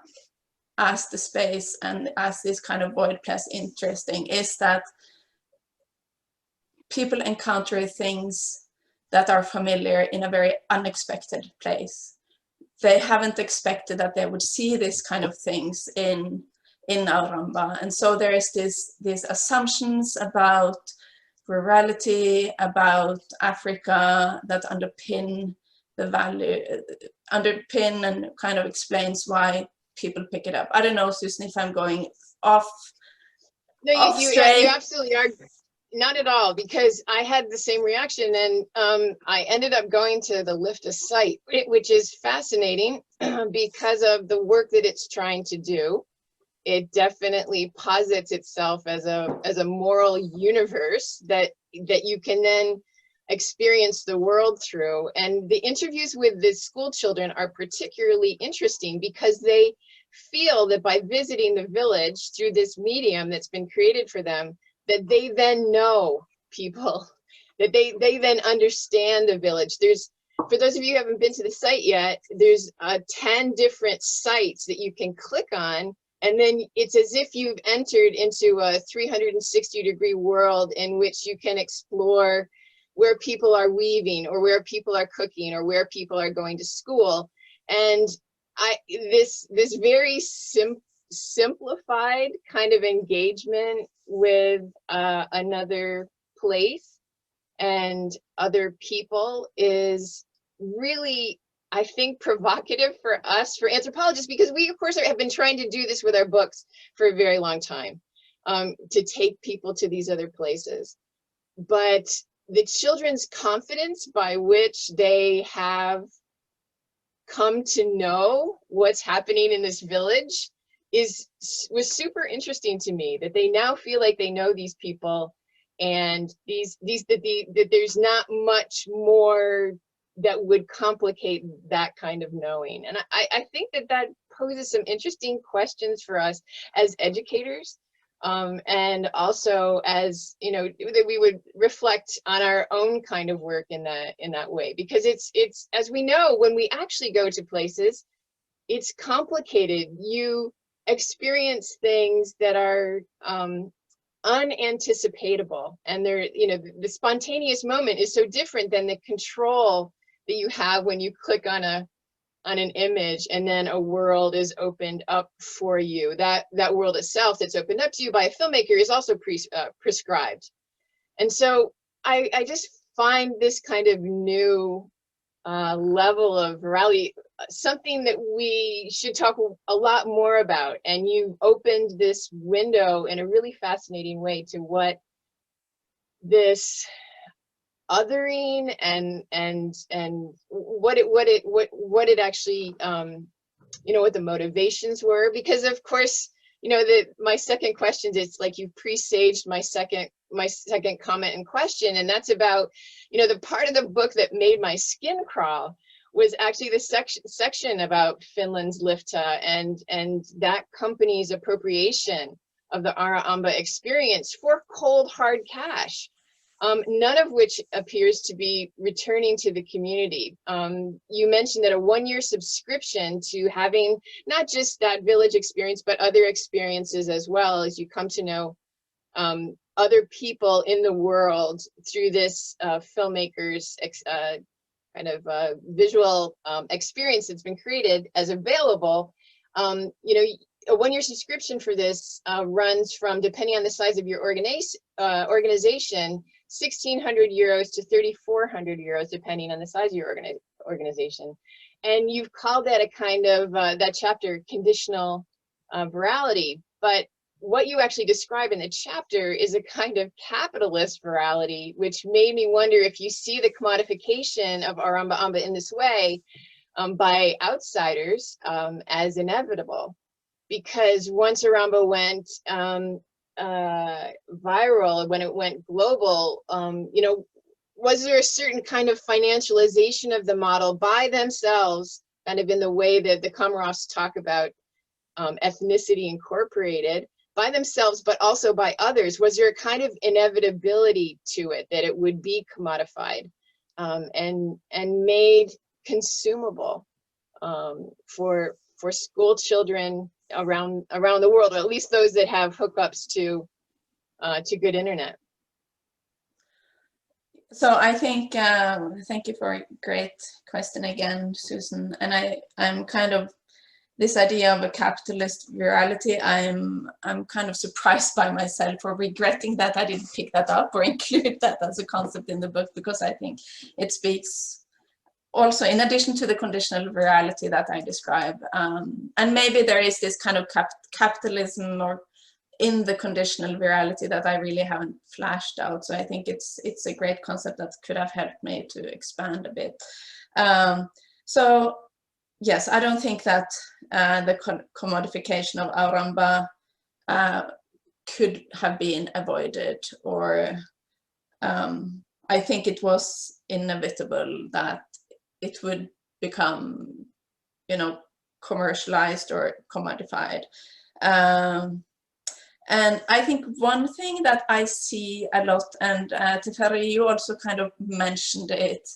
as the space and as this kind of void place interesting is that people encounter things that are familiar in a very unexpected place. They haven't expected that they would see this kind of things in Al-Ramba. And so there is these assumptions about rurality, about Africa that underpin the value, underpin and kind of explains why people pick it up. I don't know, Susan, if I'm going off. No, you absolutely are. Not at all, because I had the same reaction, and I ended up going to the LIFTA site, which is fascinating because of the work that it's trying to do. It definitely posits itself as a moral universe that you can then experience the world through. And the interviews with the school children are particularly interesting because they feel that by visiting the village through this medium that's been created for them, that they then know people, that they then understand the village. There's, for those of you who haven't been to the site yet, there's 10 different sites that you can click on, and then it's as if you've entered into a 360-degree world in which you can explore where people are weaving, or where people are cooking, or where people are going to school. And this very simplified kind of engagement with another place and other people is really, I think, provocative for us, for anthropologists, because we of course have been trying to do this with our books for a very long time. to take people to these other places. But the children's confidence by which they have come to know what's happening in this village was super interesting to me, that they now feel like they know these people, and that there's not much more that would complicate that kind of knowing. And I think that poses some interesting questions for us as educators, and also as, you know, that we would reflect on our own kind of work in that way, because it's as we know, when we actually go to places, it's complicated. You experience things that are unanticipatable, and they're, you know, the spontaneous moment is so different than the control that you have when you click on an image and then a world is opened up for you. That world itself that's opened up to you by a filmmaker is also prescribed. And so I just find this kind of new level of virality something that we should talk a lot more about. And you opened this window in a really fascinating way to what this othering and what it actually, you know, what the motivations were. Because of course, you know, my second question is, like, you presaged my second comment and question, and that's about, you know, the part of the book that made my skin crawl was actually the section about Finland's Lifta and that company's appropriation of the Al-Ramba experience for cold hard cash. None of which appears to be returning to the community. You mentioned that a 1-year subscription to having not just that village experience, but other experiences as well, as you come to know other people in the world through this filmmaker's kind of visual experience that's been created as available. You know, a 1-year subscription for this runs from, depending on the size of your organization, 1,600 euros to 3,400 euros, depending on the size of your organization. And you've called that a kind of, that chapter, conditional virality. But what you actually describe in the chapter is a kind of capitalist virality, which made me wonder if you see the commodification of Al-Ramba in this way by outsiders as inevitable. Because once Al-Ramba went viral, when it went global, you know, was there a certain kind of financialization of the model by themselves, kind of in the way that the Komarovs talk about ethnicity incorporated, by themselves, but also by others? Was there a kind of inevitability to it, that it would be commodified and made consumable for school children around the world, or at least those that have hookups to good internet? So I think, thank you for a great question again, Susan. And I'm kind of, this idea of a capitalist virality, I'm kind of surprised by myself, or regretting that I didn't pick that up or include that as a concept in the book, because I think it speaks also, in addition to the conditional virality that I describe, and maybe there is this kind of capitalism or in the conditional virality that I really haven't flashed out. So I think it's a great concept that could have helped me to expand a bit. So yes, I don't think that the commodification of Al-Ramba could have been avoided, or I think it was inevitable that it would become, you know, commercialized or commodified. And I think one thing that I see a lot, and Teferi, you also kind of mentioned it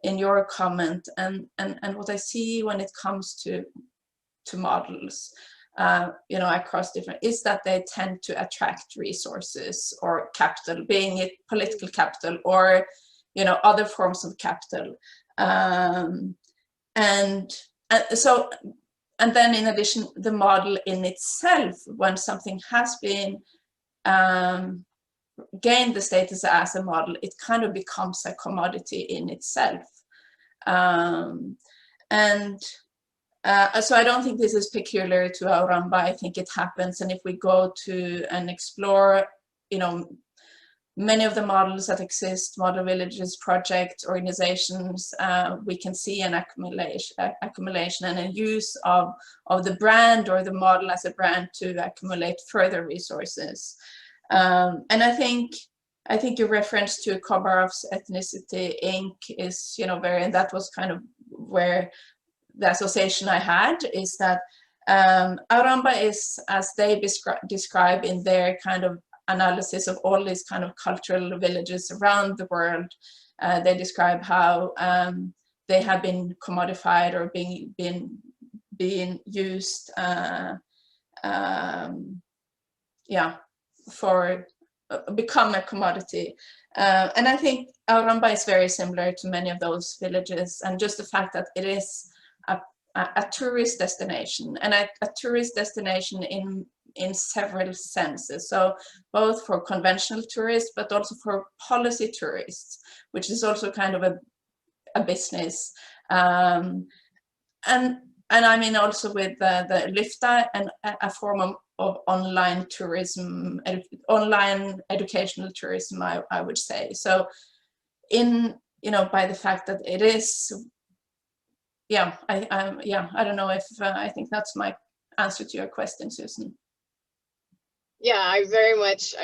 in your comment, and what I see when it comes to models, you know, across different, is that they tend to attract resources or capital, being it political capital or, you know, other forms of capital. And then in addition, the model in itself, when something has been gained the status as a model, it kind of becomes a commodity in itself. And So I don't think this is peculiar to Al-Ramba. I think it happens, and if we go to and explore, many of the models that exist, model villages, projects, organizations, we can see an accumulation and a use of the brand or the model as a brand to accumulate further resources. And I think your reference to Komarov's Ethnicity Inc. is, very, and that was kind of where the association I had, is that Al-Ramba is, as they describe in their kind of analysis of all these kind of cultural villages around the world, they describe how they have been commodified or being used, for become a commodity. And I think Al-Ramba is very similar to many of those villages, and just the fact that it is a tourist destination, and a tourist destination in several senses. So both for conventional tourists, but also for policy tourists, which is also kind of a business. And I mean also with the Lyfta, and a form of online tourism, online educational tourism, I would say. So by the fact that it is, I don't know if I think that's my answer to your question, Susan. Yeah, I very much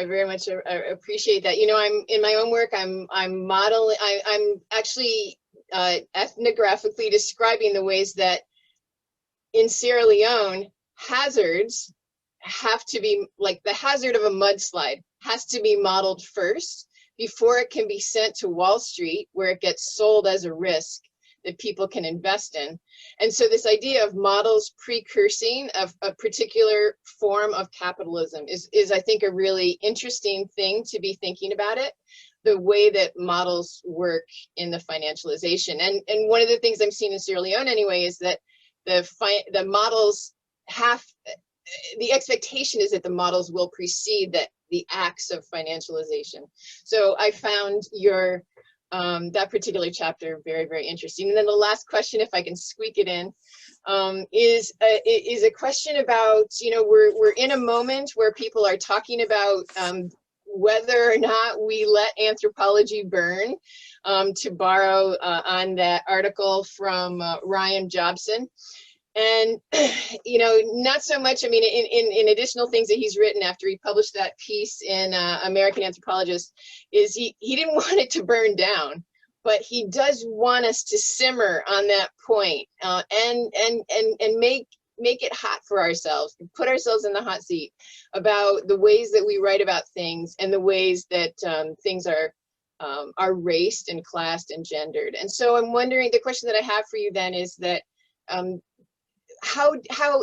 appreciate that. I'm in my own work, I'm modeling, I'm actually ethnographically describing the ways that in Sierra Leone, hazards have to be, like the hazard of a mudslide has to be modeled first before it can be sent to Wall Street, where it gets sold as a risk that people can invest in. And so this idea of models precursing of a particular form of capitalism is I think a really interesting thing to be thinking about it, the way that models work in the financialization. And one of the things I'm seeing in Sierra Leone anyway is that the models the expectation is that the models will precede the acts of financialization. So I found your that particular chapter very, very interesting. And then the last question, if I can squeak it in, is a question about, we're in a moment where people are talking about whether or not we let anthropology burn, to borrow on that article from Ryan Jobson. And, not so much, I mean, in additional things that he's written after he published that piece in American Anthropologist, is he didn't want it to burn down, but he does want us to simmer on that point, and make it hot for ourselves, put ourselves in the hot seat about the ways that we write about things and the ways that things are raced and classed and gendered. And so I'm wondering, the question that I have for you then is that, how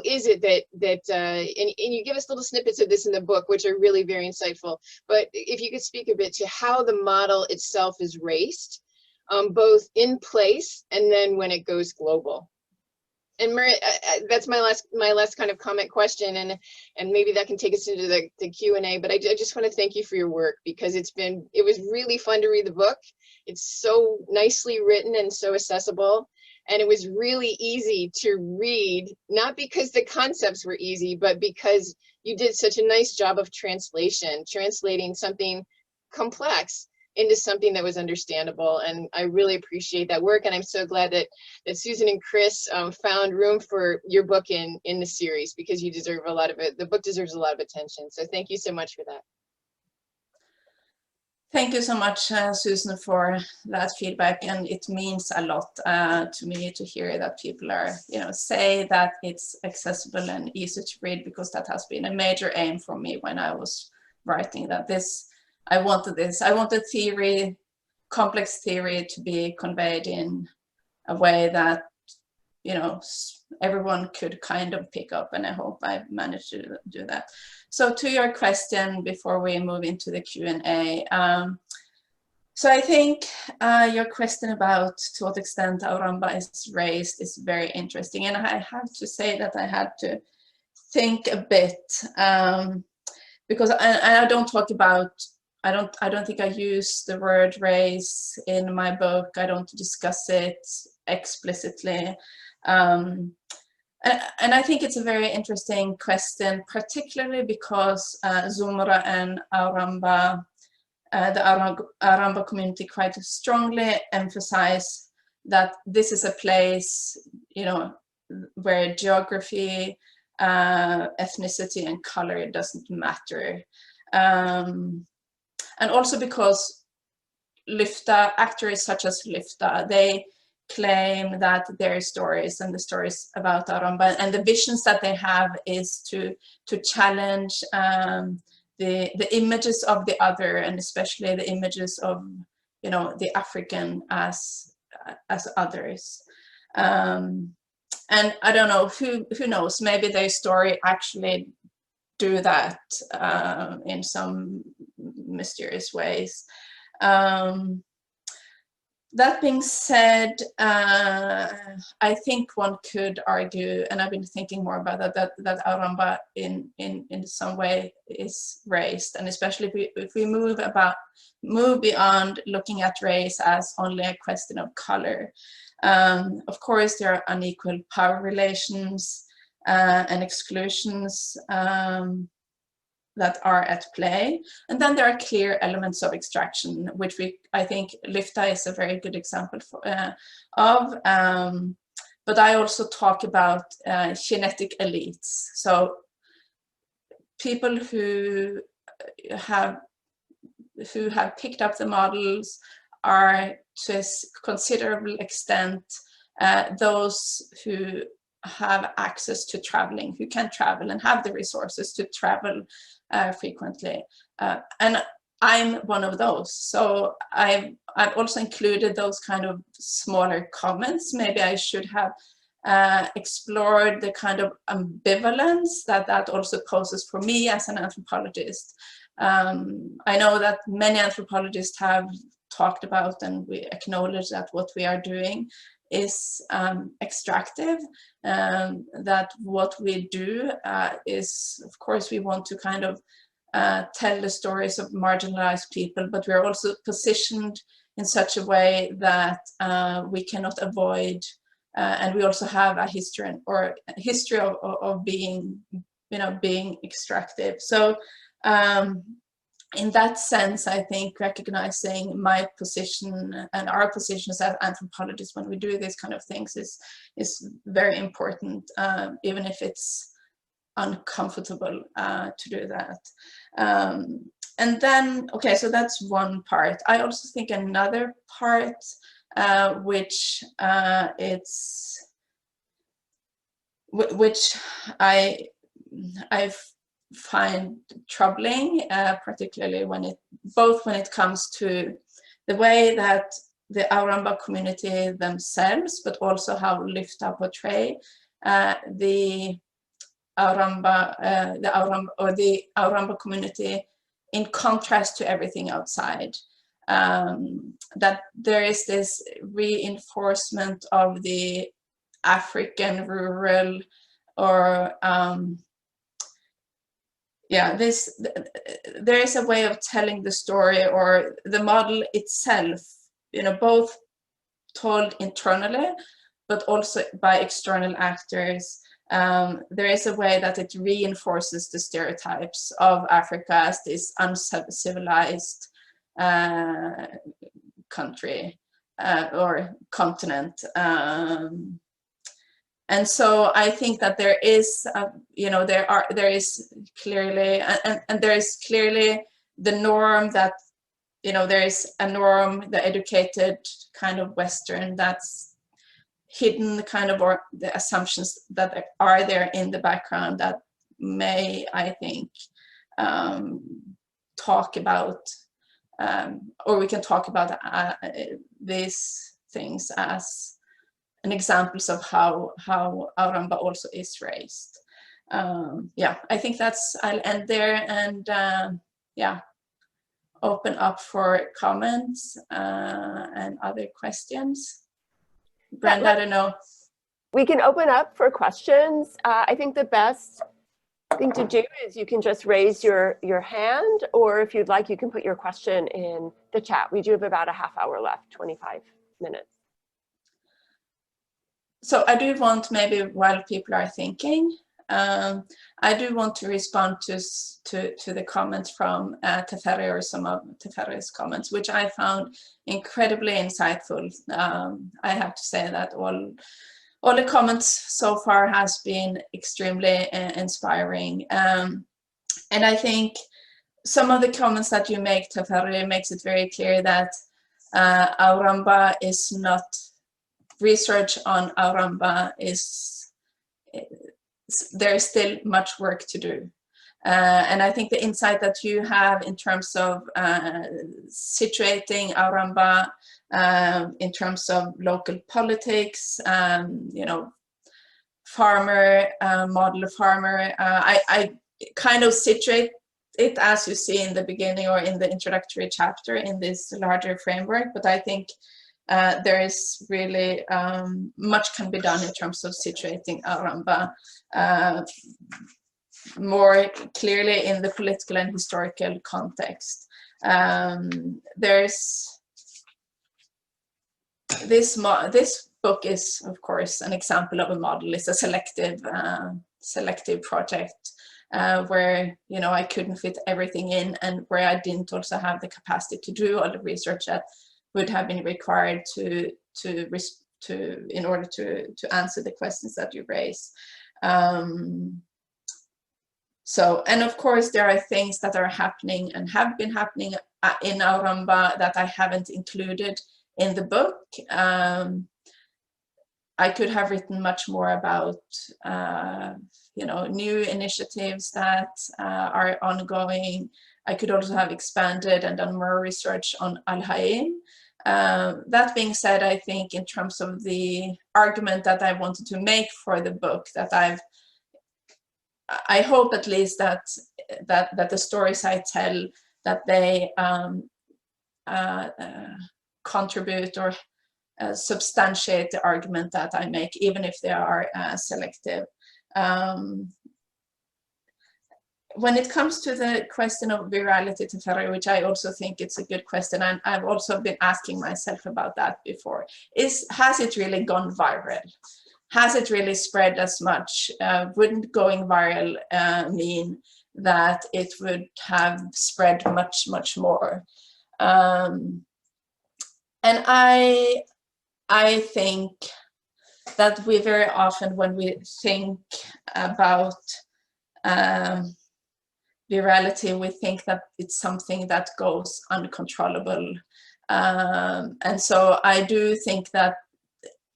is it that and you give us little snippets of this in the book, which are really very insightful, but if you could speak a bit to how the model itself is raced, both in place and then when it goes global. And Marit, that's my last kind of comment question, and maybe that can take us into the Q&A, but I just want to thank you for your work, because it was really fun to read the book. It's so nicely written and so accessible. And it was really easy to read, not because the concepts were easy, but because you did such a nice job of translating something complex into something that was understandable. And I really appreciate that work. And I'm so glad that Susan and Chris found room for your book in the series, because you deserve a lot of it. The book deserves a lot of attention. So thank you so much for that. Thank you so much, Susan, for that feedback, and it means a lot to me to hear that people are, say that it's accessible and easy to read, because that has been a major aim for me when I was writing that. I wanted theory, complex theory, to be conveyed in a way that, everyone could kind of pick up, and I hope I've managed to do that. So to your question, before we move into the Q&A, so I think your question about to what extent Al-Ramba is raised is very interesting, and I have to say that I had to think a bit, because I don't talk about, I don't think I use the word race in my book. I don't discuss it explicitly. And I think it's a very interesting question, particularly because Zumra and Al-Ramba, the Al-Ramba community quite strongly emphasize that this is a place, you know, where geography, ethnicity, and color doesn't matter. And also because Lyfta, actors such as Lyfta, they claim that their stories and the stories about Al-Ramba and the visions that they have is to challenge the images of the other, and especially the images of, you know, the African as others. And I don't know, who knows, maybe their story actually do that in some mysterious ways. That being said, I think one could argue, and I've been thinking more about that Al-Ramba in some way is race, and especially if we move beyond looking at race as only a question of color. Of course, there are unequal power relations and exclusions that are at play. And then there are clear elements of extraction, which I think Lyfta is a very good example of. But I also talk about genetic elites. So people who have picked up the models are to a considerable extent those who have access to traveling, who can travel and have the resources to travel frequently. And I'm one of those. So I've also included those kind of smaller comments. Maybe I should have explored the kind of ambivalence that also poses for me as an anthropologist. I know that many anthropologists have talked about, and we acknowledge that what we are doing is extractive, that what we do is, of course, we want to kind of tell the stories of marginalized people, but we're also positioned in such a way that we cannot avoid, and we also have a history of being, you know, being extractive. So in that sense, I think recognizing my position and our positions as anthropologists when we do these kind of things is very important, even if it's uncomfortable to do that. And then, okay, so that's one part. I also think another part, which I find troubling, particularly when it comes to the way that the Al-Ramba community themselves, but also how Lyfta portray the Al-Ramba community in contrast to everything outside. That there is this reinforcement of the African rural, or yeah, there is a way of telling the story, or the model itself, you know, both told internally, but also by external actors. There is a way that it reinforces the stereotypes of Africa as this uncivilized country or continent. And so I think that there is, you know, there is clearly, and there is clearly the norm that, you know, there is a norm, the educated kind of Western, that's hidden kind of, or the assumptions that are there in the background that may, I think, talk about, or we can talk about these things as an examples of how Al-Ramba also is raised. Yeah, I think I'll end there, and yeah, open up for comments and other questions. Brenda, I don't know. We can open up for questions. I think the best thing to do is you can just raise your hand, or if you'd like, you can put your question in the chat. We do have about a half hour left, 25 minutes. So I do want, maybe while people are thinking, I do want to respond to the comments from Teferi, or some of Teferi's comments, which I found incredibly insightful. I have to say that all the comments so far has been extremely inspiring. And I think some of the comments that you make, Teferi, makes it very clear that Al-Ramba is not, research on Al-Ramba is, there's still much work to do. And I think the insight that you have in terms of situating Al-Ramba in terms of local politics, you know, farmer, model farmer, I kind of situate it, as you see in the beginning or in the introductory chapter, in this larger framework, but I think there is really much can be done in terms of situating Al-Ramba more clearly in the political and historical context. There's this book is, of course, an example of a model. It's a selective project where, you know, I couldn't fit everything in, and where I didn't also have the capacity to do all the research that would have been required in order to answer the questions that you raise. So, and of course, there are things that are happening and have been happening in Al-Ramba that I haven't included in the book. I could have written much more about, you know, new initiatives that are ongoing. I could also have expanded and done more research on Al-Haim. That being said, I think in terms of the argument that I wanted to make for the book, that I hope at least that the stories I tell, that they contribute or substantiate the argument that I make, even if they are selective. When it comes to the question of virality, Teferi, which I also think it's a good question, and I've also been asking myself about that before, has it really gone viral? Has it really spread as much? Wouldn't going viral mean that it would have spread much, much more? And I think that we very often, when we think about virality, we think that it's something that goes uncontrollable. And so I do think that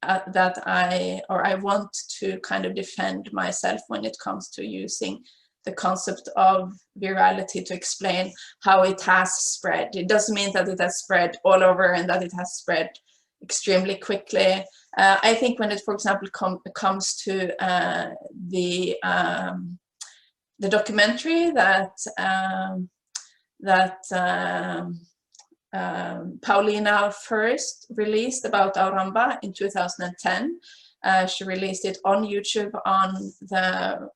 I want to kind of defend myself when it comes to using the concept of virality to explain how it has spread. It doesn't mean that it has spread all over and that it has spread extremely quickly. I think when it, for example, comes to the documentary that Paulina first released about Al-Ramba in 2010. She released it on YouTube on the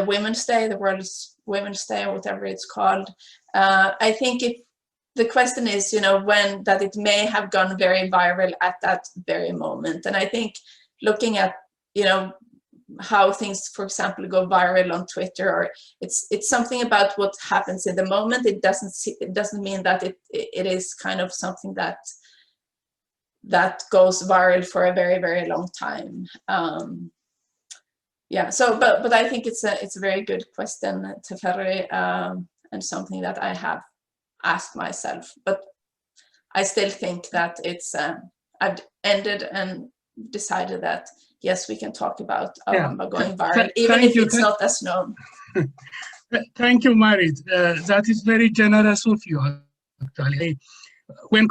Women's Day, the World's Women's Day, or whatever it's called. I think the question is, you know, when that it may have gone very viral at that very moment. And I think looking at, you know, how things, for example, go viral on Twitter, or it's something about what happens in the moment. It doesn't mean that it is kind of something that goes viral for a very, very long time. Yeah. So, but I think it's a very good question, Teferi, and something that I have asked myself. But I still think that it's I've ended and decided that yes, we can talk about Al-Ramba going viral, even if it's not as known. Thank you, Marit. That is very generous of you, actually. When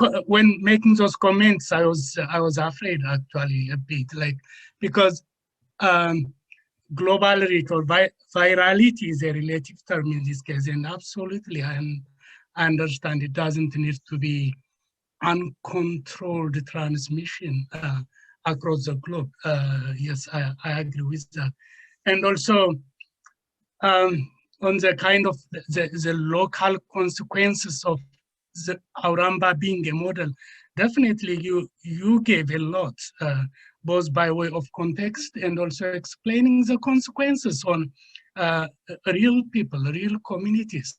making those comments, I was afraid, actually, a bit, like, because global reach or virality is a relative term in this case, and absolutely, I understand it doesn't need to be uncontrolled transmission across the globe. Yes, I agree with that. And also on the kind of the local consequences of the Al-Ramba being a model, definitely you gave a lot both by way of context and also explaining the consequences on real people, real communities.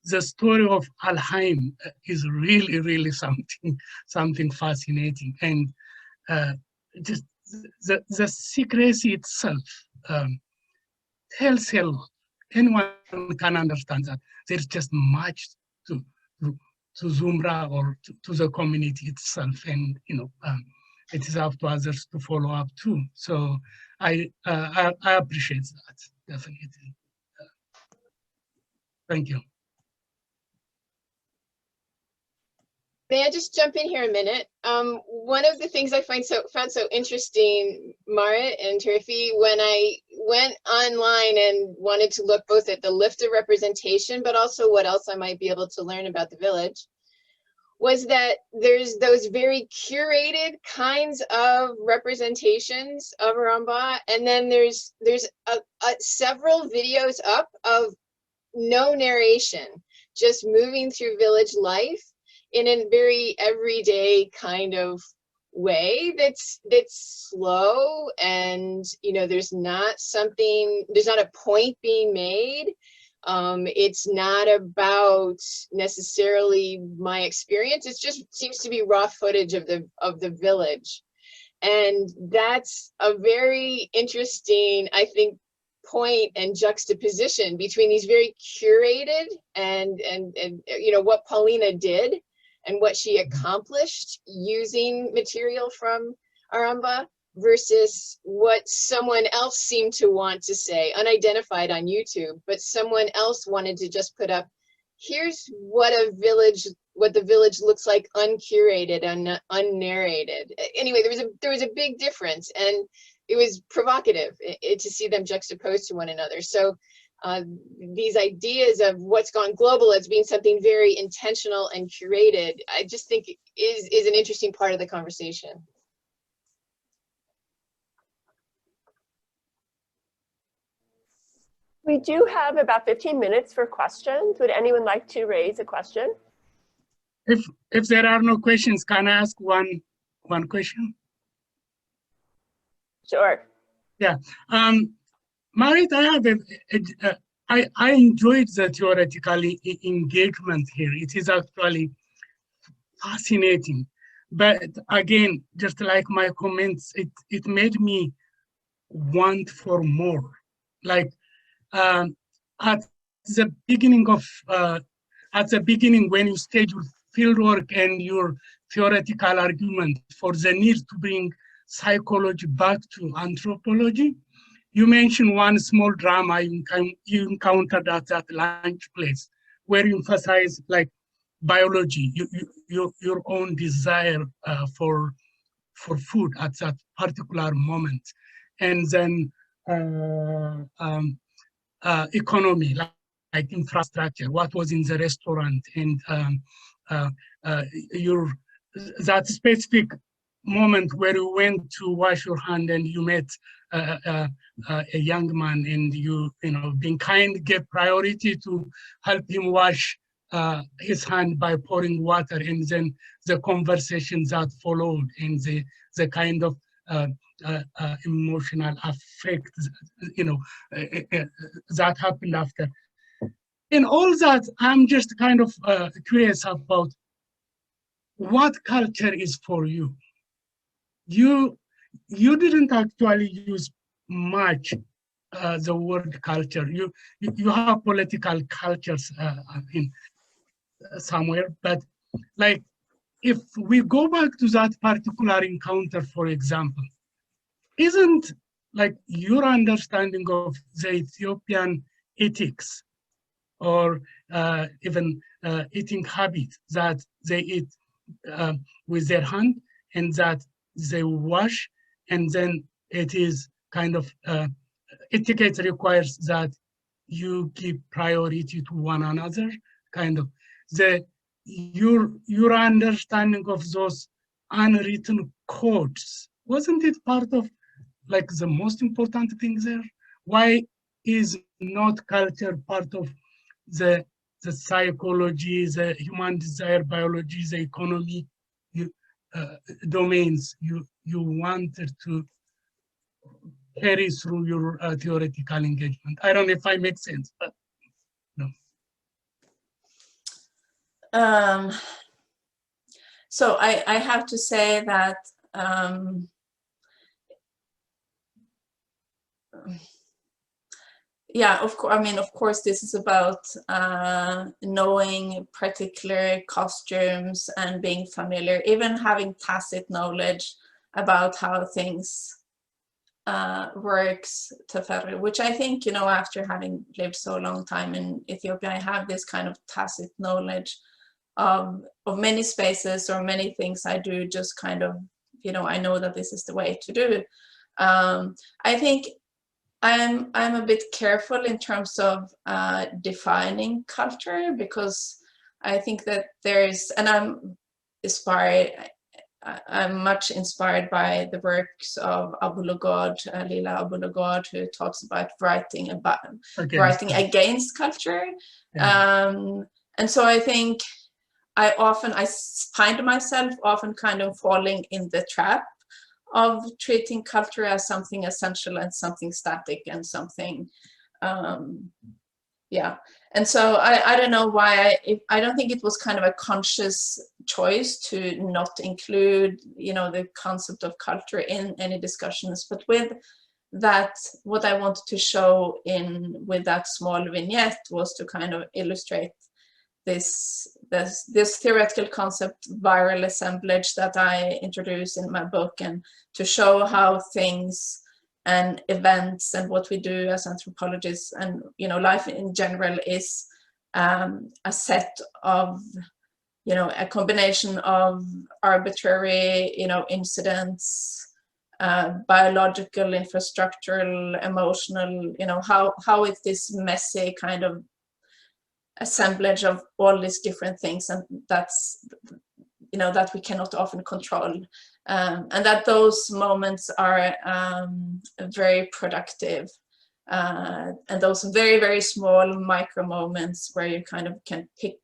The story of Al-Haim is really, really something fascinating, and just the secrecy itself tells anyone can understand that there's just much to Zumra or to the community itself, and it is up to others to follow up too. So I appreciate that, definitely. Thank you. May I just jump in here a minute? One of the things I found so interesting, Marit and Turfi, when I went online and wanted to look both at the lift of representation, but also what else I might be able to learn about the village, was that there's those very curated kinds of representations of Ramba, and then there's several videos up of no narration, just moving through village life in a very everyday kind of way that's slow, and there's not a point being made. It's not about necessarily my experience. It just seems to be raw footage of the village, and that's a very interesting, I think, point and juxtaposition between these very curated and what Paulina did and what she accomplished using material from Al-Ramba versus what someone else seemed to want to say, unidentified on YouTube, but someone else wanted to just put up, here's what the village looks like uncurated and unnarrated. Anyway, there was a big difference, and it was provocative to see them juxtaposed to one another. So these ideas of what's gone global as being something very intentional and curated, I just think is an interesting part of the conversation. We do have about 15 minutes for questions. Would anyone like to raise a question? If there are no questions, can I ask one question? Sure. Yeah. Marit, I enjoyed the theoretical engagement here. It is actually fascinating. But again, just like my comments, it made me want for more. Like at the beginning when you stage your fieldwork and your theoretical argument for the need to bring psychology back to anthropology, you mentioned one small drama you encountered at that lunch place, where you emphasize like biology, your own desire for food at that particular moment, and then economy, like infrastructure, what was in the restaurant, and that specific moment where you went to wash your hand and you met a young man, and you being kind, gave priority to help him wash his hand by pouring water, and then the conversations that followed, and the kind of emotional affect that happened after. In all that, I'm just kind of curious about what culture is for you. You didn't actually use much the word culture. You have political cultures in somewhere, but like if we go back to that particular encounter, for example, isn't like your understanding of the Ethiopian ethics or even eating habit that they eat with their hand and that they wash, and then it is kind of etiquette requires that you give priority to one another, kind of your understanding of those unwritten codes, wasn't it part of like the most important thing there? Why is not culture part of the psychology, the human desire, biology, the economy, domains you wanted to carry through your theoretical engagement. I don't know if I make sense, but no. So I have to say that yeah, of course. I mean, of course, this is about knowing particular costumes and being familiar, even having tacit knowledge about how things works, which I think, you know, after having lived so long time in Ethiopia, I have this kind of tacit knowledge of many spaces or many things I do, just kind of, you know, I know that this is the way to do. I think I'm a bit careful in terms of defining culture, because I think that there's, and I'm much inspired by the works of Lila Abu-Lughod, who talks about writing against culture. Yeah. And so I think I find myself often kind of falling in the trap of treating culture as something essential and something static and something, yeah. And so I don't know why, I don't think it was kind of a conscious choice to not include, you know, the concept of culture in any discussions, but with that, what I wanted to show with that small vignette was to kind of illustrate this theoretical concept, viral assemblage, that I introduce in my book, and to show how things and events and what we do as anthropologists and, you know, life in general is a set of, you know, a combination of arbitrary, you know, incidents, biological, infrastructural, emotional, you know, how it's this messy kind of assemblage of all these different things, and that's, you know, that we cannot often control, and that those moments are very productive, and those very, very small micro moments where you kind of can pick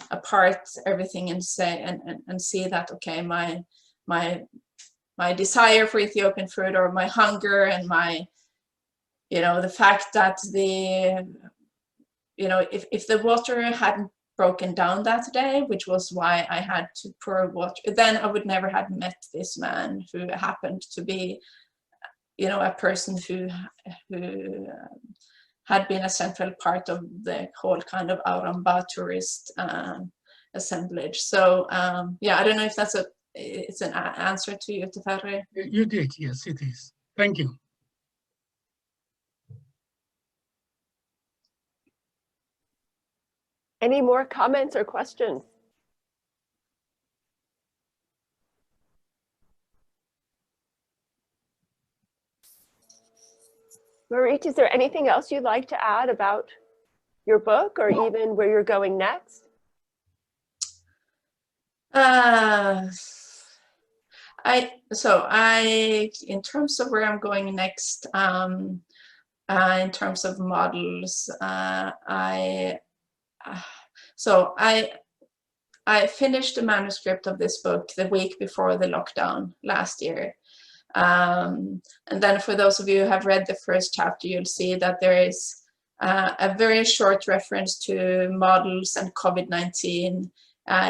apart everything and say and see that, okay, my desire for Ethiopian food, or my hunger, and my, you know, the fact that you know, if the water hadn't broken down that day, which was why I had to pour water, then I would never have met this man who happened to be, you know, a person who had been a central part of the whole kind of Al-Ramba tourist assemblage. So yeah, I don't know if it's an answer to you, Teferi. You did, yes, it is. Thank you. Any more comments or questions? Marit, is there anything else you'd like to add about your book, or even where you're going next? In terms of where I'm going next, in terms of models, I finished the manuscript of this book the week before the lockdown last year. And then for those of you who have read the first chapter, you'll see that there is a very short reference to models and COVID-19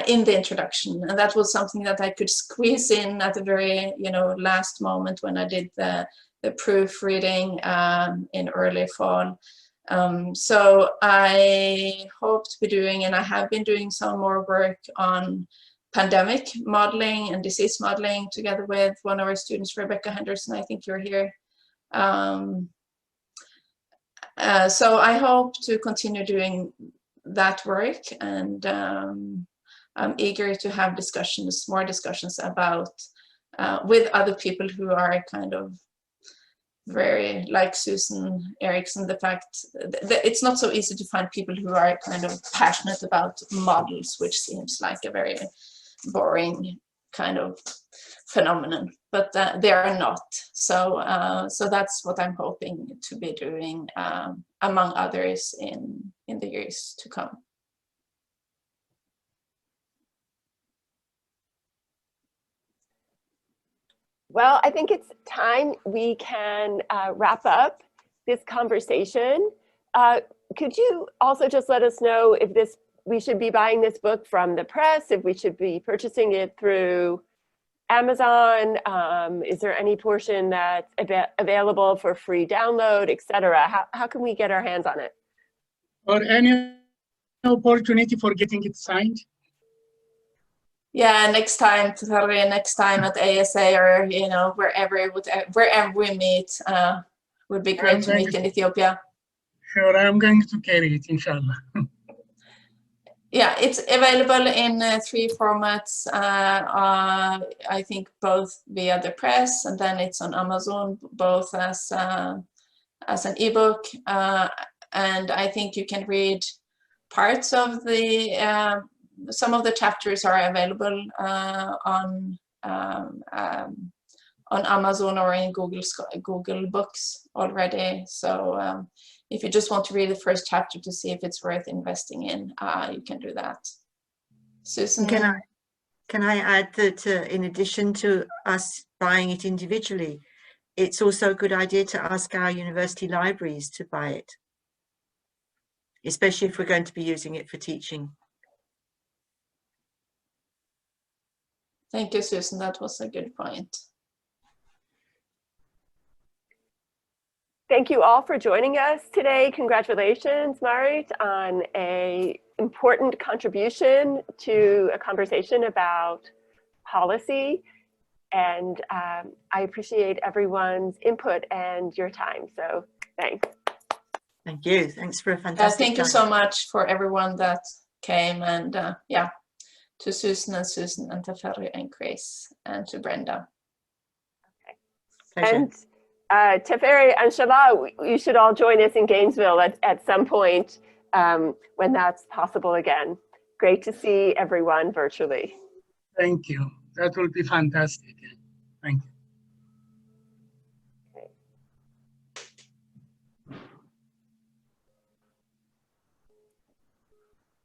in the introduction. And that was something that I could squeeze in at the very, you know, last moment when I did the proofreading in early fall. So I hope to be doing, and I have been doing, some more work on pandemic modeling and disease modeling together with one of our students, Rebecca Henderson. I think you're here. So I hope to continue doing that work, and I'm eager to have more discussions about with other people who are kind of very, like Susan Erickson, the fact that it's not so easy to find people who are kind of passionate about models, which seems like a very boring kind of phenomenon, but they are not. So so that's what I'm hoping to be doing, among others, in the years to come. Well, I think it's time we can wrap up this conversation. Could you also just let us know if we should be buying this book from the press, if we should be purchasing it through Amazon? Is there any portion that's available for free download, etc.? How can we get our hands on it? Or any opportunity for getting it signed? Yeah, next time at ASA, or wherever we meet, would be great to meet in Ethiopia. Sure, I'm going to carry it, inshallah. Yeah, it's available in 3 formats. I think both via the press, and then it's on Amazon, both as an ebook, and I think you can read parts of the. Some of the chapters are available on Amazon or in Google Books already. So if you just want to read the first chapter to see if it's worth investing in, you can do that. Susan? Can I add that in addition to us buying it individually, it's also a good idea to ask our university libraries to buy it, especially if we're going to be using it for teaching. Thank you, Susan. That was a good point. Thank you all for joining us today. Congratulations, Marit, on an important contribution to a conversation about policy. And I appreciate everyone's input and your time. So thanks. Thank you. Thanks for a fantastic Thank you time. so much for everyone that came, and yeah, to Susan and Teferi and Grace, and to Brenda. Pleasure. And Teferi and Shala, you should all join us in Gainesville at some point when that's possible again. Great to see everyone virtually. Thank you. That will be fantastic. Thank you.